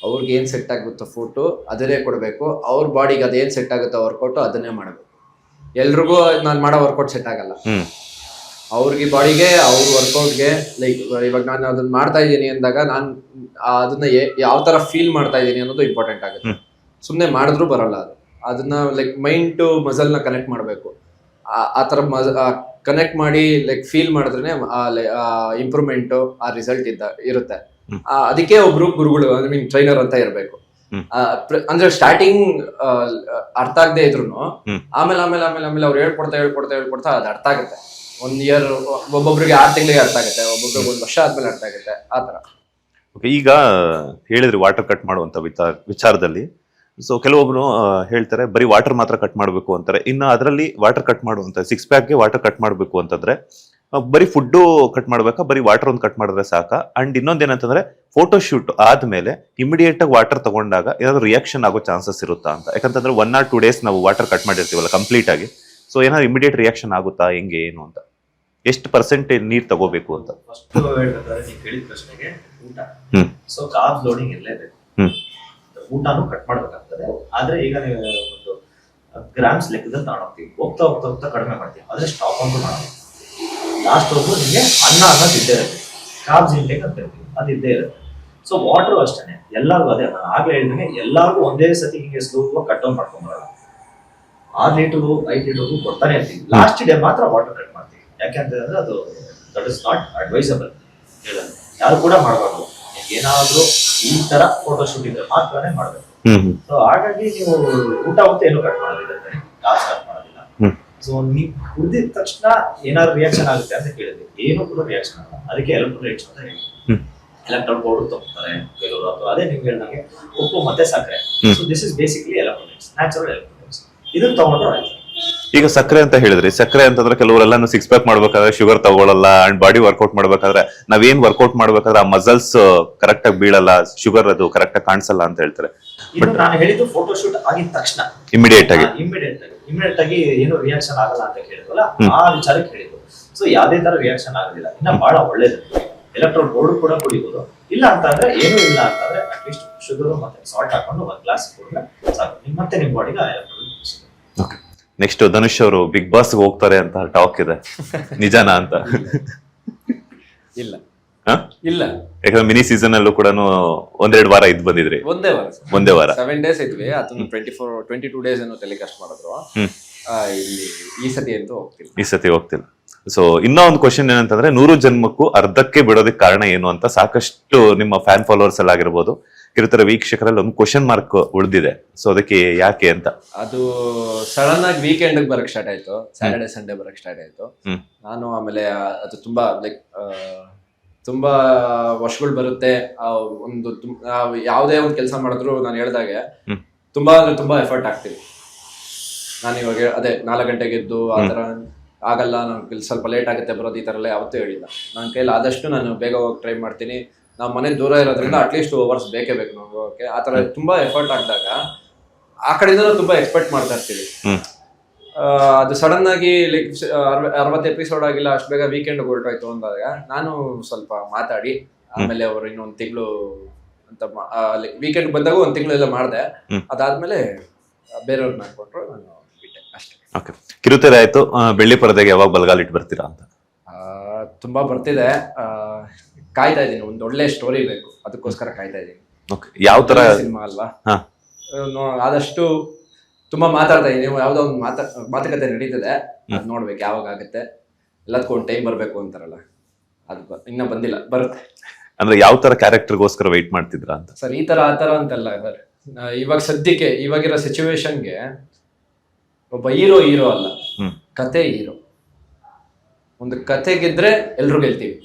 ಅವ್ರಿಗೆ ಏನ್ ಸೆಟ್ ಆಗುತ್ತೋ ಫುಡ್ ಅದನ್ನೇ ಕೊಡಬೇಕು. ಅವ್ರ ಬಾಡಿಗೆ ಅದೇನ್ ಸೆಟ್ ಆಗುತ್ತೋ ವರ್ಕೌಟ್ ಅದನ್ನೇ ಮಾಡಬೇಕು. ಎಲ್ರಿಗೂ ನಾನು ಮಾಡೋ ವರ್ಕೌಟ್ ಸೆಟ್ ಆಗಲ್ಲ. ಅವ್ರಿಗೆ ಬಾಡಿಗೆ ಅವ್ರ ವರ್ಕೌಟ್ಗೆ ಲೈಕ್ ಇವಾಗ ನಾನು ಅದನ್ನ ಮಾಡ್ತಾ ಇದ್ದೀನಿ ಅಂದಾಗ ನಾನು ಅದನ್ನ ಯಾವ ತರ ಫೀಲ್ ಮಾಡ್ತಾ ಇದ್ದೀನಿ ಅನ್ನೋದು ಇಂಪಾರ್ಟೆಂಟ್ ಆಗುತ್ತೆ. ಸುಮ್ಮನೆ ಮಾಡಿದ್ರು ಬರಲ್ಲ ಅದು. ಅದನ್ನ ಲೈಕ್ ಮೈಂಡ್ ಟು ಮಸಲ್ ನ ಕನೆಕ್ಟ್ ಮಾಡಬೇಕು. ಆ ತರ ಕನೆಕ್ಟ್ ಮಾಡಿ ಲೈಕ್ ಫೀಲ್ ಮಾಡಿದ್ರೆ ಇಂಪ್ರೂವ್ಮೆಂಟ್, ಆ ರಿಸಲ್ಟ್ ಇರುತ್ತೆ. ಅದಕ್ಕೆ ಒಬ್ರು ಗುರುಗಳು, ಐ ಮೀನ್ ಟ್ರೈನರ್ ಅಂತ ಇರಬೇಕು. ಅಂದ್ರೆ ಸ್ಟಾರ್ಟಿಂಗ್ ಅರ್ಥ ಆಗದೆ ಇದ್ರು ಆಮೇಲೆ ಆಮೇಲೆ ಆಮೇಲೆ ಆಮೇಲೆ ಅವ್ರು ಹೇಳ್ಕೊಡ್ತಾ ಅದು ಅರ್ಥ ಆಗುತ್ತೆ. 1 year, ಒಬ್ಬೊಬ್ರಿಗೆ 6 ತಿಂಗಳಿಗೆ ಅರ್ಥ ಆಗುತ್ತೆ, ಒಬ್ಬೊಬ್ರಿಗೆ 1 ವರ್ಷ ಆದ್ಮೇಲೆ ಅರ್ಥ ಆಗುತ್ತೆ. ಆತರ. ಈಗ ಹೇಳಿದ್ರಿ ವಾಟರ್ ಕಟ್ ಮಾಡುವಂತ ವಿಚಾರದಲ್ಲಿ ಸೊ ಕೆಲವೊಬ್ರು ಹೇಳ್ತಾರೆ ಬರೀ ವಾಟರ್ ಮಾತ್ರ ಕಟ್ ಮಾಡಬೇಕು ಅಂತಾರೆ. ಇನ್ನು ಅದರಲ್ಲಿ ವಾಟರ್ ಕಟ್ ಮಾಡುವಂತ 6 ಪ್ಯಾಕ್ಗೆ ವಾಟರ್ ಕಟ್ ಮಾಡಬೇಕು ಅಂತಂದ್ರೆ ಬರೀ ಫುಡ್ಡು ಕಟ್ ಮಾಡ್ಬೇಕಾ, ಬರೀ ವಾಟರ್ ಒಂದು ಕಟ್ ಮಾಡಿದ್ರೆ ಸಾಕ? ಅಂಡ್ ಇನ್ನೊಂದೇನಂತಂದ್ರೆ ಫೋಟೋ ಶೂಟ್ ಆದ್ಮೇಲೆ ಇಮಿಡಿಯೇಟ್ ಆಗಿ ವಾಟರ್ ತಗೊಂಡಾಗ ಏನಾದ್ರು ರಿಯಾಕ್ಷನ್ ಆಗೋ ಚಾನ್ಸಸ್ ಇರುತ್ತಾ ಅಂತ. ಯಾಕಂತಂದ್ರೆ 1 or 2 days ನಾವು ವಾಟರ್ ಕಟ್ ಮಾಡಿರ್ತೀವಲ್ಲ ಕಂಪ್ಲೀಟ್ ಆಗಿ, ಸೊ ಏನಾದ್ರು ಇಮಿಡಿಯೇಟ್ ರಿಯಾಕ್ಷನ್ ಆಗುತ್ತಾ, ಹೆಂಗೆ ಏನು ಅಂತ, ಎಷ್ಟು ಪರ್ಸೆಂಟೇಜ್ ನೀರ್ ತಗೋಬೇಕು ಅಂತ. ಫಸ್ಟ್ ಹೇಳ್ಬೇಕಾದ್ರೆ ನೀವು ಕೇಳಿದ ಪ್ರಶ್ನೆಗೆ ಊಟ. ಸೊ ಕಾರ್ಬ್ಸ್ ಲೋಡಿಂಗ್ ಇರಲೇಬೇಕು. ಊಟನೂ ಕಟ್ ಮಾಡ್ಬೇಕಾಗ್ತದೆ. ಆದ್ರೆ ಈಗ ನೀವು ಒಂದು ಗ್ರಾಮ್ಸ್ ಲೆಕ್ಕದಲ್ಲಿ ತಗೊಂಡೋಗ್ತೀವಿ, ಹೋಗ್ತಾ ಹೋಗ್ತಾ ಹೋಗ್ತಾ ಕಡಿಮೆ ಮಾಡ್ತೀವಿ, ಆದ್ರೆ ಸ್ಟಾಪ್ ಅಂತೂ ಮಾಡೋದು. ಲಾಸ್ಟ್ ಹೋಗು ನಿಮಗೆ ಅನ್ನೋದು ಇದ್ದೇ ಇರುತ್ತೆ, ಕಾರ್ಬ್ಸ್ ಇಂಟೇಕ್ ಅಂತ ಇರ್ತೀವಿ, ಅದು ಇದ್ದೇ ಇರುತ್ತೆ. ಸೊ ವಾಟರ್ ಅಷ್ಟೇ ಎಲ್ಲರಿಗೂ ಅದೇ ನಾನು ಆಗ್ಲೇ ಹೇಳಿದಂಗೆ ಎಲ್ಲರಿಗೂ ಒಂದೇ ಸತಿ ಹಿಂಗೆ ಸ್ಲೋ ಕಟ್ ಡೌನ್ ಮಾಡ್ಕೊಂಡ್ಬರೋಣ. 6 ಲೀಟರ್ 5 ಲೀಟರ್ ಕೊಡ್ತಾನೆ ಇರ್ತೀವಿ. ಲಾಸ್ಟ್ ಡೇ ಮಾತ್ರ ವಾಟರ್ ಕಟ್ ಮಾಡ್ತೀವಿ. ಯಾಕೆಂತಂದ್ರೆ ಅದು ದಟ್ ಇಸ್ ನಾಟ್ ಅಡ್ವೈಸಬಲ್. ಹೇಳೋದು ಯಾರು ಕೂಡ ಮಾಡಬಾರ್ದು. ಏನಾದ್ರೂ ಈ ತರ ಫೋಟೋ ಶೂಟ್ ಇದ್ರೆ ಮಾತ್ರನೇ ಮಾಡ್ಬೇಕು. ಸೊ ಹಾಗಾಗಿ ನೀವು ಊಟ ಹೊತ್ತು ಏನು ಕಟ್ ಮಾಡೋದಿಲ್ಲ, ಕಾಸು ಕಟ್ ಮಾಡೋದಿಲ್ಲ. ಸೊ ನೀವು ಕುಡಿದ ತಕ್ಷಣ ಏನಾದ್ರು ರಿಯಾಕ್ಷನ್ ಆಗುತ್ತೆ ಅಂತ ಕೇಳಿದ್ವಿ, ಏನು ಕೂಡ ರಿಯಾಕ್ಷನ್ ಆಗಲ್ಲ. ಅದಕ್ಕೆ ಎಲೆಕ್ಟ್ರೋಲೈಟ್ಸ್ ಅಂತ ಹೇಳಿ ಎಲೆಕ್ಟ್ರಾಲ್ ಪೌಡರ್ ತಗೋತಾರೆ ಕೆಲವರು, ಅಥವಾ ಅದೇ ನಿಮ್ಗೆ ಹೇಳಿದಂಗೆ ಉಪ್ಪು ಮತ್ತೆ ಸಕ್ಕರೆ. So this is basically electrolytes, natural electrolytes. ಇದನ್ನ ತಗೊಂಡ್ರೆ ಆಯ್ತು. ಈಗ ಸಕ್ಕರೆ ಅಂತ ಹೇಳಿದ್ರಿ, ಸಕ್ಕರೆ ಅಂತಂದ್ರೆ ಕೆಲವರೆಲ್ಲ 6 ಪ್ಯಾಕ್ ಮಾಡ್ಬೇಕಾದ್ರೆ ಶುಗರ್ ತಗೊಳ್ಳಲ್ಲ, ಅಂಡ್ ಬಾಡಿ ವರ್ಕೌಟ್ ಮಾಡ್ಬೇಕಾದ್ರೆ ನಾವೇನ್ ವರ್ಕೌಟ್ ಮಾಡ್ಬೇಕಾದ್ರೆ ಆ ಮಸಲ್ಸ್ ಕರೆಕ್ಟ್ ಆಗಿ ಬೀಳಲ್ಲ, ಶುಗರ್ ಅದು ಕರೆಕ್ಟ್ ಆಗಿ ಕಾಣಿಸಲ್ಲ ಅಂತ ಹೇಳ್ತಾರೆ. ಬಟ್ ನಾನು ಹೇಳಿದ್ದು ಫೋಟೋ ಶೂಟ್ ಆಗಿದ ತಕ್ಷಣ ಇಮಿಡಿಯೇಟ್ ಆಗಿ ಏನು ರಿಯಾಕ್ಷನ್ ಆಗಲ್ಲ ಅಂತ ಕೇಳಿದ್ವಲ್ಲ, ಆ ವಿಚಾರಕ್ಕೆ ಹೇಳಿದ್ರು. ಸೊ ಯಾವ್ದೇ ತರ ರಿಯಾಕ್ಷನ್ ಆಗೋದಿಲ್ಲ. ಇನ್ನ ಬಹಳ ಒಳ್ಳೇದು. ಎಲೆಕ್ಟ್ರಾಲ್ ಪೌಡರ್ ಕೂಡ ಕುಡಿಬಹುದು. ಇಲ್ಲ ಅಂತಂದ್ರೆ ಏನೂ ಇಲ್ಲ ಅಂತಂದ್ರೆ ಅಟ್ಲೀಸ್ಟ್ ಶುಗರ್ ಮತ್ತೆ ಸಾಲ್ಟ್ ಹಾಕೊಂಡು 1 ಗ್ಲಾಸ್ ಕುಡಿದ್ರೆ ಸಾಕು, ಮತ್ತೆ ನಿಮ್ ಬಾಡಿಗೆ ಎಲೆಕ್ಟ್ರಾಲ್. ನೆಕ್ಸ್ಟ್ ಧನುಷ್ ಅವರು ಬಿಗ್ ಬಾಸ್ ಹೋಗ್ತಾರೆ ಅಂತ ಟಾಕ್ ಇದೆ, ನಿಜಾನಾ ಅಂತ? ಇಲ್ಲ ಇಲ್ಲ, ಯಾಕಂದ್ರೆ ಮಿನಿ ಸೀಸನ್ ಅಲ್ಲೂ ಕೂಡ 1-2 ವಾರ ಇದ್ ಬಂದಿದ್ರಿ. ಒಂದೇ ವಾರ 7 days ಇದ್ವಿ. ಅದನ್ನ 22 days ಏನೋ ಟೆಲಿಕಾಸ್ಟ್ ಮಾಡಿದ್ರು. ಇಲ್ಲಿ ಈ ಸತಿ ಹೋಗ್ತಿಲ್ಲ. ಸೊ ಇನ್ನೂ ಒಂದು ಕ್ವಶನ್ ಏನಂತಂದ್ರೆ 100 ಜನ್ಮಕ್ಕೂ ಅರ್ಧಕ್ಕೆ ಬಿಡೋದಕ್ಕೆ ಕಾರಣ ಏನು ಅಂತ ಸಾಕಷ್ಟು ನಿಮ್ಮ ಫ್ಯಾನ್ ಫಾಲೋವರ್ಸ್ ಎಲ್ಲ ಆಗಿರ್ಬೋದು, ಕಿರುತೆರೆ ವೀಕ್ಷಕರಲ್ಲಿ ಒಂದು ಕ್ವಶನ್ ಮಾರ್ಕ್ ಉಳಿದಿದೆ. ಸೊ ಅದಕ್ಕೆ ಯಾಕೆ ಅಂತ. ಅದು ಸಡನ್ ಆಗಿ ವೀಕೆಂಡ್ ಬರಕ್ ಸ್ಟಾರ್ಟ್ ಆಯ್ತು, ಸ್ಯಾಟರ್ಡೆ ಸಂಡೇ ಬರಕ್ ಸ್ಟಾರ್ಟ್ ಆಯ್ತು. ನಾನು ಆಮೇಲೆ ಅದು ತುಂಬಾ ತುಂಬಾ ವರ್ಷಗಳು ಬರುತ್ತೆ. ಒಂದು ಯಾವುದೇ ಒಂದು ಕೆಲಸ ಮಾಡಿದ್ರು ನಾನು ಹೇಳ್ದಾಗೆ ತುಂಬಾ ಅಂದ್ರೆ ತುಂಬಾ ಎಫರ್ಟ್ ಆಗ್ತೀವಿ. ನಾನು ಇವಾಗ ಅದೇ 4 ಗಂಟೆಗೆ ಎದ್ದು ಆ ತರ ಆಗಲ್ಲ, ನಾನು ಸ್ವಲ್ಪ ಲೇಟ್ ಆಗುತ್ತೆ ಬರೋದು, ಈ ತರ ಎಲ್ಲ ಯಾವತ್ತೂ ಹೇಳಿಲ್ಲ. ನನ್ನ ಕೈಲಿ ಆದಷ್ಟು ನಾನು ಬೇಗ ಹೋಗಿ ಟ್ರೈ ಮಾಡ್ತೀನಿ. ನಾವು ಮನೆ ದೂರ ಇರೋದ್ರಿಂದ ಅಟ್ಲೀಸ್ಟ್ 2 hours ಬೇಕೇ ಬೇಕು ನಾವು ಹೋಗೋಕೆ. ಆ ತರ ತುಂಬಾ ಎಫರ್ಟ್ ಆಗಿದಾಗ ಆ ಕಡೆಯಿಂದ ತುಂಬಾ ಎಕ್ಸ್ಪೆಕ್ಟ್ ಮಾಡ್ತಾ ಇರ್ತೀವಿ. ಅದು ಸಡನ್ ಆಗಿ 60 ಎಪಿಸೋಡ್ ಆಗಿಲ್ಲ, ಅಷ್ಟು ಬೇಗ ವೀಕೆಂಡ್ ಹೊರಟೋಯ್ತು ಅಂದಾಗ ನಾನು ಸ್ವಲ್ಪ ಮಾತಾಡಿ ಆಮೇಲೆ ಅವರು ಇನ್ನೊಂದು ತಿಂಗಳು ಅಂತ ವೀಕೆಂಡ್ ಬಂದಾಗ 1 ತಿಂಗಳು ಎಲ್ಲ ಮಾಡಿದೆ. ಅದಾದ್ಮೇಲೆ ಬೇರೆಯವ್ರನ್ನ ಹಾಕೊಂಡ್ರು, ನಾನು ಬಿಟ್ಟೆ ಅಷ್ಟೇ. ಓಕೆ, ಕಿರುತೆರೆ ಆಯ್ತು, ಬೆಳ್ಳಿ ಪರದೆಗೆ ಯಾವಾಗ ಬಲಗಾಲಿಟ್ಟು ಬರ್ತೀರಾ ಅಂತ? ತುಂಬಾ ಬರ್ತಿದೆ, ಕಾಯ್ತಾ ಇದೀನಿ. ಒಂದು ಒಳ್ಳೆ ಸ್ಟೋರಿ ಬೇಕು, ಅದಕ್ಕೋಸ್ಕರ ಕಾಯ್ತಾ ಇದೀನಿ. ಯಾವ ತರ ಸಿನಿಮಾ ಅಲ್ವಾ, ಆದಷ್ಟು ತುಂಬಾ ಮಾತಾಡ್ತಾ ಇದೀನಿ. ಯಾವ್ದೋ ಒಂದು ಮಾತುಕತೆ ನಡೀತದೆ, ಅದ್ ನೋಡ್ಬೇಕು ಯಾವಾಗ ಆಗುತ್ತೆ. ಎಲ್ಲದಕ್ಕೂ ಒಂದು ಟೈಮ್ ಬರ್ಬೇಕು ಅಂತಾರಲ್ಲ, ಅದು ಇನ್ನ ಬಂದಿಲ್ಲ, ಬರುತ್ತೆ. ಅಂದ್ರೆ ಯಾವ ತರ ಕ್ಯಾರೆಕ್ಟರ್ಗೋಸ್ಕರ ವೆಯ್ಟ್ ಮಾಡ್ತಿದ್ರ ಅಂತ? ಸರ್ ಈ ತರ ಆ ತರ ಅಂತಲ್ಲ. ಇವಾಗ ಸದ್ಯಕ್ಕೆ ಇವಾಗಿರೋ ಸಿಚುವೇಶನ್ಗೆ ಒಬ್ಬ ಹೀರೋ ಅಲ್ಲ, ಕತೆ ಹೀರೋ. ಒಂದು ಕತೆ ಗೆದ್ರೆ ಎಲ್ರು ಗೆಲ್ತೀವಿ,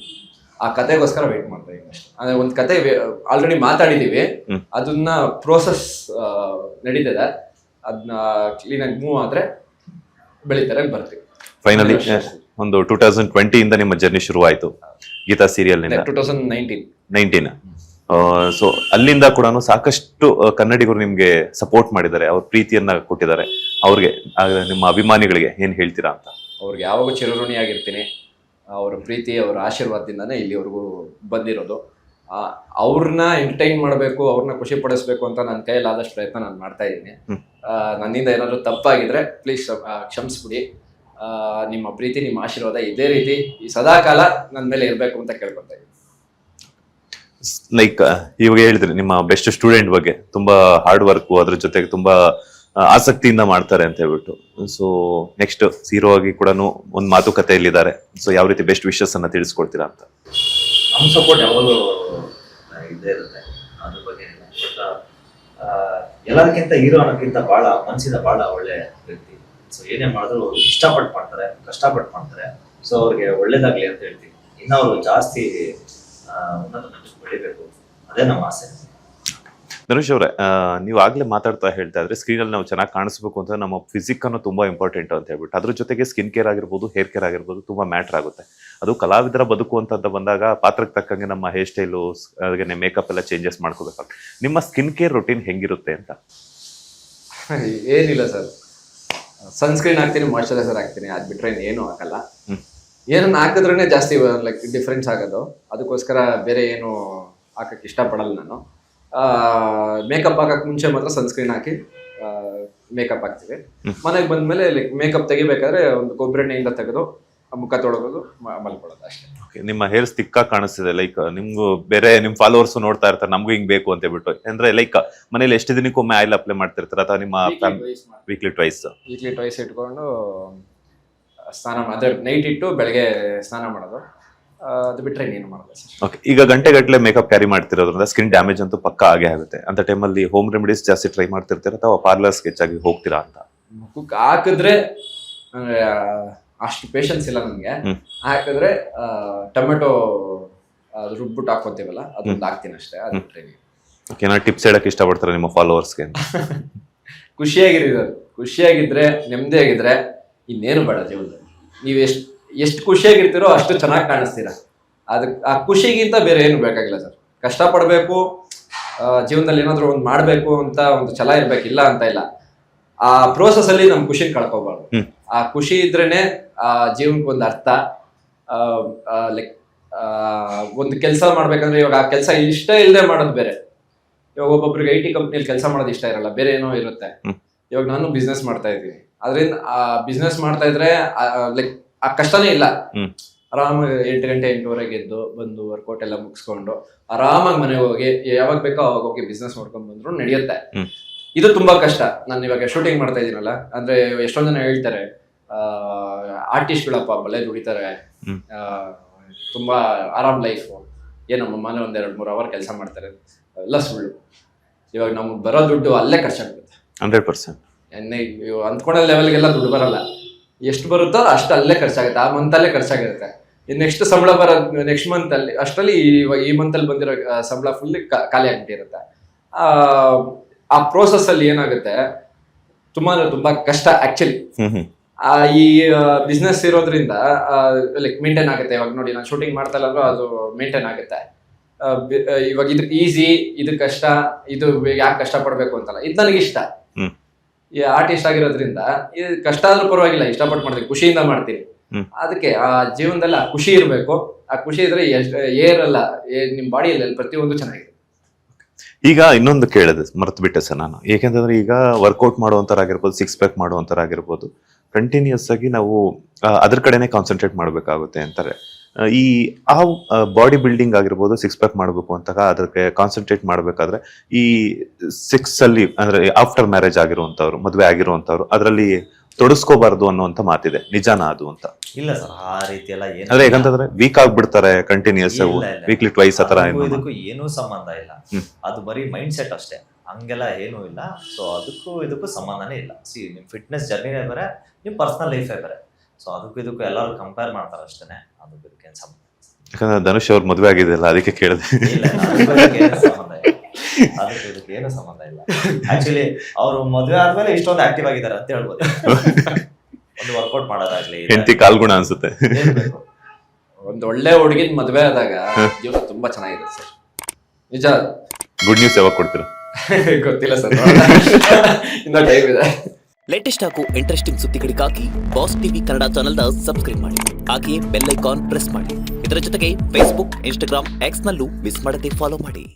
ಆ ಕತೆಗೋಸ್ಕರ ವೇಟ್ ಮಾಡ್ತಾ ಇದೀವಿ ಅಷ್ಟೇ. ಅಂದ್ರೆ ಒಂದು ಕತೆ ಆಲ್ರೆಡಿ ಮಾತಾಡಿದೀವಿ, ಅದನ್ನ ಪ್ರೋಸೆಸ್ ನಡೀತದೆ, ಅದನ್ನ ಕ್ಲೀನ್ ಆಗಿ ಮೂವ್ ಆದ್ರೆ ಬೆಳಿತಾರೆ ಬರ್ತೀವಿ. ಫೈನಲಿ ಒಂದು 2020 ಇಂದ ನಿಮ್ಮ ಜರ್ನಿ ಶುರು ಆಯ್ತು ಗೀತಾ ಸೀರಿಯಲ್ ನಿಂದ. 2019. ಸೊ ಅಲ್ಲಿಂದ ಕೂಡ ಸಾಕಷ್ಟು ಕನ್ನಡಿಗರು ನಿಮ್ಗೆ ಸಪೋರ್ಟ್ ಮಾಡಿದ್ದಾರೆ, ಅವ್ರ ಪ್ರೀತಿಯನ್ನ ಕೊಟ್ಟಿದ್ದಾರೆ. ಅವ್ರಿಗೆ ನಿಮ್ಮ ಅಭಿಮಾನಿಗಳಿಗೆ ಏನ್ ಹೇಳ್ತೀರಾ ಅಂತ? ಅವ್ರಿಗೆ ಯಾವಾಗೂ ಚಿರಋಣಿಯಾಗಿರ್ತೀನಿ. ಅವರ ಪ್ರೀತಿ, ಅವರ ಆಶೀರ್ವಾದದಿಂದಾನೇ ಇಲ್ಲಿವರೆಗೂ ಬಂದಿರೋದು. ಅವ್ರನ್ನ ಎಂಟರ್ಟೈನ್ ಮಾಡಬೇಕು, ಅವ್ರನ್ನ ಖುಷಿ ಪಡಿಸ್ಬೇಕು ಅಂತ ನನ್ನ ಕೈಯಲ್ಲಿ ಆದಷ್ಟು ಪ್ರಯತ್ನ ನಾನು ಮಾಡ್ತಾ ಇದ್ದೀನಿ. ನನ್ನಿಂದ ಏನಾದ್ರು ತಪ್ಪಾಗಿದ್ರೆ ಪ್ಲೀಸ್ ಕ್ಷಮಿಸ್ಬಿಡಿ. ನಿಮ್ಮ ಪ್ರೀತಿ, ನಿಮ್ಮ ಆಶೀರ್ವಾದ ಇದೇ ರೀತಿ ಈ ಸದಾಕಾಲ ನನ್ನ ಮೇಲೆ ಇರಬೇಕು ಅಂತ ಕೇಳ್ಕೊತಾ ಇದ್ದೀನಿ. ಲೈಕ್ ಇವಾಗ ಹೇಳಿದ್ರಿ ನಿಮ್ಮ ಬೆಸ್ಟ್ ಸ್ಟೂಡೆಂಟ್ ಬಗ್ಗೆ, ತುಂಬಾ ಹಾರ್ಡ್ ವರ್ಕ್, ಅದ್ರ ಜೊತೆಗೆ ತುಂಬಾ ಆಸಕ್ತಿಯಿಂದ ಮಾಡ್ತಾರೆ ಅಂತ ಹೇಳ್ಬಿಟ್ಟು. ಸೊ ನೆಕ್ಸ್ಟ್ ಹೀರೋ ಆಗಿ ಕೂಡ ಒಂದು ಮಾತುಕತೆಯಲ್ಲಿದ್ದಾರೆ. ಸೊ ಯಾವ ರೀತಿ ಬೆಸ್ಟ್ ವಿಶಸ್ ಅನ್ನ ತಿಳಿಸ್ಕೊಡ್ತೀರಾ ಅಂತ? ನಮ್ಮ ಸಪೋರ್ಟ್ ಯಾವಾಗಲೂ ಇದ್ದೇ ಇರುತ್ತೆ, ಅದ್ರ ಬಗ್ಗೆ. ಎಲ್ಲದಕ್ಕಿಂತ ಹೀರೋ ಅನ್ನೋಕ್ಕಿಂತ ಬಹಳ ಮನಸ್ಸಿಂದ ಬಹಳ ಒಳ್ಳೆ ವ್ಯಕ್ತಿ. ಸೊ ಏನೇ ಮಾಡಿದ್ರು ಇಷ್ಟಪಟ್ಟು ಮಾಡ್ತಾರೆ, ಕಷ್ಟಪಟ್ಟು ಮಾಡ್ತಾರೆ. ಸೊ ಅವ್ರಿಗೆ ಒಳ್ಳೇದಾಗ್ಲಿ ಅಂತ ಹೇಳ್ತೀವಿ. ಇನ್ನು ಅವರು ಜಾಸ್ತಿ ಉನ್ನತ ಮಟ್ಟಕ್ಕೆ ಬೆಳಿಬೇಕು, ಅದೇ ನಮ್ಮ ಆಸೆ. ಧನುಷ್ ಅವರೇ, ನೀವು ಆಗ್ಲೇ ಮಾತಾಡ್ತಾ ಹೇಳ್ತಾ ಇದ್ರೆ ಸ್ಕ್ರೀನ್ ಅಲ್ಲಿ ನಾವು ಚೆನ್ನಾಗಿ ಕಾಣಿಸ್ಬೇಕು ಅಂತ ನಮ್ಮ ಫಿಸಿಕ್ ಅನ್ನೋ ತುಂಬಾ ಇಂಪಾರ್ಟೆಂಟ್ ಅಂತ ಹೇಳ್ಬಿಟ್ಟು, ಅದ್ರ ಜೊತೆಗೆ ಸ್ಕಿನ್ ಕೇರ್ ಆಗಿರ್ಬೋದು, ಹೇರ್ ಕೇರ್ ಆಗಿರ್ಬೋದು ತುಂಬಾ ಮ್ಯಾಟರ್ ಆಗುತ್ತೆ. ಅದು ಕಲಾವಿದರ ಬದುಕು ಅಂತ ಬಂದಾಗ ಪಾತ್ರಕ್ಕೆ ತಕ್ಕಂಗೆ ನಮ್ಮ ಹೇರ್ ಸ್ಟೈಲು ಹಾಗೆ ಮೇಕಪ್ ಎಲ್ಲ ಚೇಂಜಸ್ ಮಾಡ್ಕೋಬೇಕಾಗುತ್ತೆ. ನಿಮ್ಮ ಸ್ಕಿನ್ ಕೇರ್ ರೊಟೀನ್ ಹೆಂಗಿರುತ್ತೆ ಅಂತ? ಏನಿಲ್ಲ ಸರ್, ಸನ್ಸ್ಕ್ರೀನ್ ಹಾಕ್ತೀನಿ, ಮಾಯ್ಶ್ಚರೈಸರ್ ಹಾಕ್ತೀನಿ, ಅದ್ ಬಿಟ್ರೆ ಏನು ಹಾಕಲ್ಲ. ಏನನ್ನ ಹಾಕಿದ್ರೇನೆ ಜಾಸ್ತಿ ಲೈಕ್ ಡಿಫ್ರೆನ್ಸ್ ಆಗೋದು. ಅದಕ್ಕೋಸ್ಕರ ಬೇರೆ ಏನು ಹಾಕಕ್ಕೆ ಇಷ್ಟಪಡಲ್ಲ ನಾನು. ಮೇಕಪ್ ಹಾಕಕ್ಕೆ ಮುಂಚೆ ಮಾತ್ರ ಸನ್ಸ್ಕ್ರೀನ್ ಹಾಕಿ ಮೇಕಪ್ ಹಾಕ್ತೀವಿ. ಮನೆಗೆ ಬಂದ್ಮೇಲೆ ಲೈಕ್ ಮೇಕಪ್ ತೆಗಿಬೇಕಾದ್ರೆ ಒಂದು ಕೊಬ್ಬರಿ ಎಣ್ಣೆಯಿಂದ ತೆಗೆದು ಮುಖ ತೊಳಗೋದು, ಮಲ್ಕೊಳ್ಳೋದು ಅಷ್ಟೇ. ನಿಮ್ಮ ಹೇರ್ ಸ್ಟಿಕ್ಕಾಗಿ ಕಾಣಿಸ್ತಿದೆ, ಲೈಕ್ ನಿಮ್ಗೂ ಬೇರೆ ನಿಮ್ ಫಾಲೋವರ್ಸ್ ನೋಡ್ತಾ ಇರ್ತಾರೆ ನಮಗೂ ಹಿಂಗ್ ಬೇಕು ಅಂತ ಹೇಳ್ಬಿಟ್ಟು. ಅಂದ್ರೆ ಲೈಕ್ ಮನೇಲಿ ಎಷ್ಟು ದಿನಕ್ಕೊಮ್ಮೆ ಆಯಿಲ್ ಅಪ್ಲೈ ಮಾಡ್ತಿರ್ತಾರೆ ಅಥವಾ ನಿಮ್ಮ ವೀಕ್ಲಿ ಟ್ವೈಸ್ ಇಟ್ಕೊಂಡು ಸ್ನಾನ ಅದೇ ನೈಟ್ ಇಟ್ಟು ಬೆಳಗ್ಗೆ ಸ್ನಾನ ಮಾಡೋದು. ಅದು ಬಿಟ್ರೆ ಇನ್ನೇನು ಮಾಡೋದು ಸರ್. ಓಕೆ, ಈಗ ಗಂಟೆಗಟ್ಟಲೆ ಮೇಕಪ್ ಕ್ಯಾರಿ ಮಾಡ್ತಿರೋದ್ರಿಂದ ಸ್ಕಿನ್ ಡ್ಯಾಮೇಜ್ ಅಂತೂ ಪಕ್ಕಾ ಆಗೇ ಆಗುತ್ತೆ. ಅಂತ ಟೈಮಲ್ಲಿ ಹೋಮ್ ರೆಮಿಡೀಸ್ ಜಾಸ್ತಿ ಟ್ರೈ ಮಾಡ್ತಿರ್ತೀರಾ ಅಥವಾ ಪಾರ್ಲರ್ಸ್ ಹೆಚ್ಚಾಗಿ ಹೋಗ್ತೀರಾ ಅಂತ? ಮುಖಕ್ಕೆ ಹಾಕಿದ್ರೆ ಅಷ್ಟು ಪೇಷನ್ಸ್ ಇಲ್ಲ ನನಗೆ. ಹಾಕಿದ್ರೆ ಟೊಮೆಟೊ ರುಬ್ಬಿಟ್ಟು ಹಾಕೋತೀವಲ್ಲ, ಅದೊಂದು ಹಾಕ್ತೀನಿ ಅಷ್ಟೇ. ಅದು ಬಿಟ್ರೆ ಏನಾದ್ರು ಟಿಪ್ಸ್ ಹೇಳಕ್ ಇಷ್ಟಪಡ್ತಾರೆ ನಿಮ್ಮ ಫಾಲೋವರ್ಸ್ಗೆ? ಖುಷಿಯಾಗಿದ್ರೆ ನೆಮ್ಮದಿಯಾಗಿದ್ರೆ ಇನ್ನೇನು ಬೇಡ ಜೀವನದಲ್ಲಿ. ನೀವು ಎಷ್ಟು ಖುಷಿಯಾಗಿರ್ತೀರೋ ಅಷ್ಟು ಚೆನ್ನಾಗಿ ಕಾಣಿಸ್ತೀರಾ. ಅದಕ್ಕೆ ಆ ಖುಷಿಗಿಂತ ಬೇರೆ ಏನು ಬೇಕಾಗಿಲ್ಲ ಸರ್. ಕಷ್ಟಪಡಬೇಕು, ಜೀವನದಲ್ಲಿ ಏನಾದರೂ ಒಂದು ಮಾಡಬೇಕು ಅಂತ ಒಂದು ಛಲ ಇರ್ಬೇಕಿಲ್ಲ ಅಂತ ಇಲ್ಲ. ಆ ಪ್ರೋಸೆಸ್ ಅಲ್ಲಿ ನಮ್ ಖುಷಿ ಕಳ್ಕೋಬಾರ್ದು. ಆ ಖುಷಿ ಇದ್ರೇನೆ ಆ ಜೀವನಕ್ಕೆ ಒಂದು ಅರ್ಥ. ಲೈಕ್ ಒಂದು ಕೆಲಸ ಮಾಡ್ಬೇಕಂದ್ರೆ ಇವಾಗ ಆ ಕೆಲಸ ಇಷ್ಟ ಇಲ್ಲದೆ ಮಾಡೋದು ಬೇರೆ. ಇವಾಗ ಒಬ್ಬೊಬ್ರಿಗೆ IT ಕಂಪ್ನಿಯಲ್ಲಿ ಕೆಲಸ ಮಾಡೋದು ಇಷ್ಟ ಇರಲ್ಲ, ಬೇರೆ ಏನೋ ಇರುತ್ತೆ. ಇವಾಗ ನಾನು ಬಿಸ್ನೆಸ್ ಮಾಡ್ತಾ ಇದ್ದೀನಿ, ಅದರಿಂದ ಆ ಬಿಸ್ನೆಸ್ ಮಾಡ್ತಾ ಇದ್ರೆ ಲೈಕ್ ಆ ಕಷ್ಟನೇ ಇಲ್ಲ. ಆರಾಮಾಗಿ 8 ಗಂಟೆ 8:30 ಎದ್ದು ಬಂದು ವರ್ಕೌಟ್ ಎಲ್ಲ ಮುಗಿಸ್ಕೊಂಡು ಆರಾಮಾಗಿ ಮನೆಗೆ ಹೋಗಿ ಯಾವಾಗ ಬೇಕೋ ಅವಾಗ ಹೋಗಿ ಬಿಸ್ನೆಸ್ ಮಾಡ್ಕೊಂಡ್ ಬಂದ್ರು ನಡೆಯುತ್ತೆ. ಇದು ತುಂಬಾ ಕಷ್ಟ. ನಾನು ಇವಾಗ ಶೂಟಿಂಗ್ ಮಾಡ್ತಾ ಇದೀನಲ್ಲ, ಅಂದ್ರೆ ಎಷ್ಟೊಂದ್ ಜನ ಹೇಳ್ತಾರೆ ಆರ್ಟಿಸ್ಟ್ಗಳಪ್ಪ ಬಲೆ ದುಡಿತಾರೆ, ತುಂಬಾ ಆರಾಮ್ ಲೈಫ್, ಏನಮ್ಮ ಮನೆ 1-2-3 ಅವರ್ ಕೆಲಸ ಮಾಡ್ತಾರೆ. ಎಲ್ಲ ಸುಳ್ಳು. ಇವಾಗ ನಮ್ಗೆ ಬರೋ ದುಡ್ಡು ಅಲ್ಲೇ ಖರ್ಚಾಗುತ್ತೆ 100%. ಅಂದ್ಕೊಂಡ ಲೆವೆಲ್ಗೆಲ್ಲ ದುಡ್ಡು ಬರಲ್ಲ. ಎಷ್ಟು ಬರುತ್ತೋ ಅಷ್ಟು ಅಲ್ಲೇ ಖರ್ಚಾಗುತ್ತೆ, ಆ ಮಂತ್ ಅಲ್ಲೇ ಖರ್ಚಾಗಿರುತ್ತೆ. ನೆಕ್ಸ್ಟ್ ಸಂಬಳ ಬರೋದು ನೆಕ್ಸ್ಟ್ ಮಂತ್ ಅಲ್ಲಿ, ಅಷ್ಟರಲ್ಲಿ ಈ ಮಂತ್ ಅಲ್ಲಿ ಬಂದಿರೋ ಸಂಬಳ ಫುಲ್ ಖಾಲಿ ಆಗ್ಬಿಟ್ಟಿರುತ್ತೆ. ಆ ಪ್ರೋಸೆಸ್ ಅಲ್ಲಿ ಏನಾಗುತ್ತೆ, ತುಂಬಾ ಕಷ್ಟ ಆಕ್ಚುಲಿ. ಈ ಬಿಸ್ನೆಸ್ ಇರೋದ್ರಿಂದ ಲೈಕ್ ಮೇಂಟೈನ್ ಆಗುತ್ತೆ. ಇವಾಗ ನೋಡಿ, ನಾನು ಶೂಟಿಂಗ್ ಮಾಡ್ತಾ ಇಲ್ಲ ಅಂದ್ರೂ ಅದು ಮೇಂಟೈನ್ ಆಗುತ್ತೆ. ಇವಾಗ ಇದು ಈಸಿ, ಇದು ಕಷ್ಟ, ಇದು ಯಾಕೆ ಕಷ್ಟ ಪಡ್ಬೇಕು ಅಂತಲ್ಲ, ಇದು ನನಗೆ ಇಷ್ಟ. ಈ ಆರ್ಟಿಸ್ಟ್ ಆಗಿರೋದ್ರಿಂದ ಇದು ಕಷ್ಟ ಆದ್ರೂ ಪರವಾಗಿಲ್ಲ, ಇಷ್ಟಪಟ್ಟು ಮಾಡ್ತೀನಿ, ಖುಷಿಯಿಂದ ಮಾಡ್ತೀನಿ. ಅದಕ್ಕೆ ಆ ಜೀವನದಲ್ಲಿ ಆ ಖುಷಿ ಇರಬೇಕು. ಆ ಖುಷಿ ಇದ್ರೆ ಏರಲ್ಲ, ನಿಮ್ ಬಾಡಿಯಲ್ಲಿ ಪ್ರತಿಯೊಂದು ಚೆನ್ನಾಗಿದೆ. ಈಗ ಇನ್ನೊಂದು ಕೇಳಿದೆ, ಮರ್ತು ಬಿಟ್ಟೆ ಸರ್ ನಾನು. ಏಕೆಂತಂದ್ರೆ ಈಗ ವರ್ಕೌಟ್ ಮಾಡುವಂತರಾಗಿರ್ಬೋದು, 6 ಪ್ಯಾಕ್ ಮಾಡುವಂತರಾಗಿರ್ಬೋದು, ಕಂಟಿನ್ಯೂಸ್ ಆಗಿ ನಾವು ಅದ್ರ ಕಡೆನೆ ಕಾನ್ಸಂಟ್ರೇಟ್ ಮಾಡ್ಬೇಕಾಗುತ್ತೆ ಅಂತಾರೆ. ಈ ಆ ಬಾಡಿ ಬಿಲ್ಡಿಂಗ್ ಆಗಿರ್ಬೋದು, 6 ಪ್ಯಾಕ್ ಮಾಡಬೇಕು ಅಂತಾಗ ಅದಕ್ಕೆ ಕಾನ್ಸಂಟ್ರೇಟ್ ಮಾಡ್ಬೇಕಾದ್ರೆ ಈ 6 ಅಲ್ಲಿ ಅಂದ್ರೆ ಆಫ್ಟರ್ ಮ್ಯಾರೇಜ್ ಆಗಿರುವಂತವ್ರು, ಮದುವೆ ಆಗಿರುವಂತವ್ರು ಅದರಲ್ಲಿ ತೊಡಸ್ಕೋಬಾರ್ದು ಅನ್ನುವಂತ ಮಾತಿದೆ, ನಿಜಾನ ಅದು ಅಂತ? ಇಲ್ಲ ಸರ್, ಆ ರೀತಿ ಎಲ್ಲ ಏನು ಅಂದ್ರೆ ಯಾಕಂತಂದ್ರೆ ವೀಕ್ ಆಗ್ಬಿಡ್ತಾರೆ ಕಂಟಿನ್ಯೂಸ್, ವೀಕ್ಲಿ ಟ್ವೈಸ್ ಆತರ. ಇದಕ್ಕೂ ಏನೂ ಸಂಬಂಧ ಇಲ್ಲ, ಅದು ಬರೀ ಮೈಂಡ್ ಸೆಟ್ ಅಷ್ಟೇ, ಹಂಗೆಲ್ಲ ಏನೂ ಇಲ್ಲ. ಸೊ ಇದಕ್ಕೂ ಸಂಬಂಧನೇ ಇಲ್ಲ. ನಿಮ್ ಫಿಟ್ನೆಸ್ ಜರ್ನಿನೇ ಬೇರೆ, ನಿಮ್ ಪರ್ಸನಲ್ ಲೈಫೇ ಬೇರೆ. ಸೊ ಇದಕ್ಕೂ ಎಲ್ಲರೂ ಕಂಪೇರ್ ಮಾಡ್ತಾರೆ ಅಷ್ಟೇ. ಅದಕ್ಕೂ ಇದಕ್ಕೇನು ಸಂಬಂಧ? ಯಾಕಂದ್ರೆ ಧನುಷ್ ಅವ್ರ ಮದುವೆ ಆಗಿದೆಯಲ್ಲ, ಅದಕ್ಕೆ ಕೇಳಿದೆ. ಅದಕ್ಕೆ ಇದಕ್ಕೆ ಏನು ಸಂಬಂಧ ಇಲ್ಲ. ಆಕ್ಚುಲಿ ಅವರು ಮದುವೆ ಆದ್ಮೇಲೆ ಇಷ್ಟೊಂದು ಆಕ್ಟಿವ್ ಆಗಿದ್ದಾರೆ ಅಂತ ಹೇಳ್ಬೋದು. ಒಂದು ವರ್ಕೌಟ್ ಮಾಡೋದಾಗ್ಲಿ, ಹೆಂಡತಿ ಕಾಲ್ಗುಣ ಅನ್ಸುತ್ತೆ. ಒಂದು ಒಳ್ಳೆ ಹುಡುಗಿನ ಮದುವೆ ಆದಾಗ ಜೀವನ ತುಂಬಾ ಚೆನ್ನಾಗಿದೆ ಸರ್, ನಿಜ. ಗುಡ್ ನ್ಯೂಸ್ ಯಾವಾಗ ಕೊಡ್ತೀರಾ? ಗೊತ್ತಿಲ್ಲ ಸರ್, ಇನ್ನ ಟೈಮ್ ಇದೆ. ಲೇಟೆಸ್ಟ್ ಹಾಗೂ ಇಂಟ್ರೆಸ್ಟಿಂಗ್ ಸುದ್ದಿಗಳಿಗಾಗಿ ಬಾಸ್ ಟಿವಿ ಕನ್ನಡ ಚಾನೆಲ್ನ ಸಬ್ಸ್ಕ್ರೈಬ್ ಮಾಡಿ. ಹಾಗೆಯೇ ಬೆಲ್ ಐಕಾನ್ ಪ್ರೆಸ್ ಮಾಡಿ. ಇದರ ಜೊತೆಗೆ ಫೇಸ್ಬುಕ್, ಇನ್ಸ್ಟಾಗ್ರಾಮ್, ಎಕ್ಸ್ ನಲ್ಲೂ ಮಿಸ್ ಮಾಡದೆ ಫಾಲೋ ಮಾಡಿ.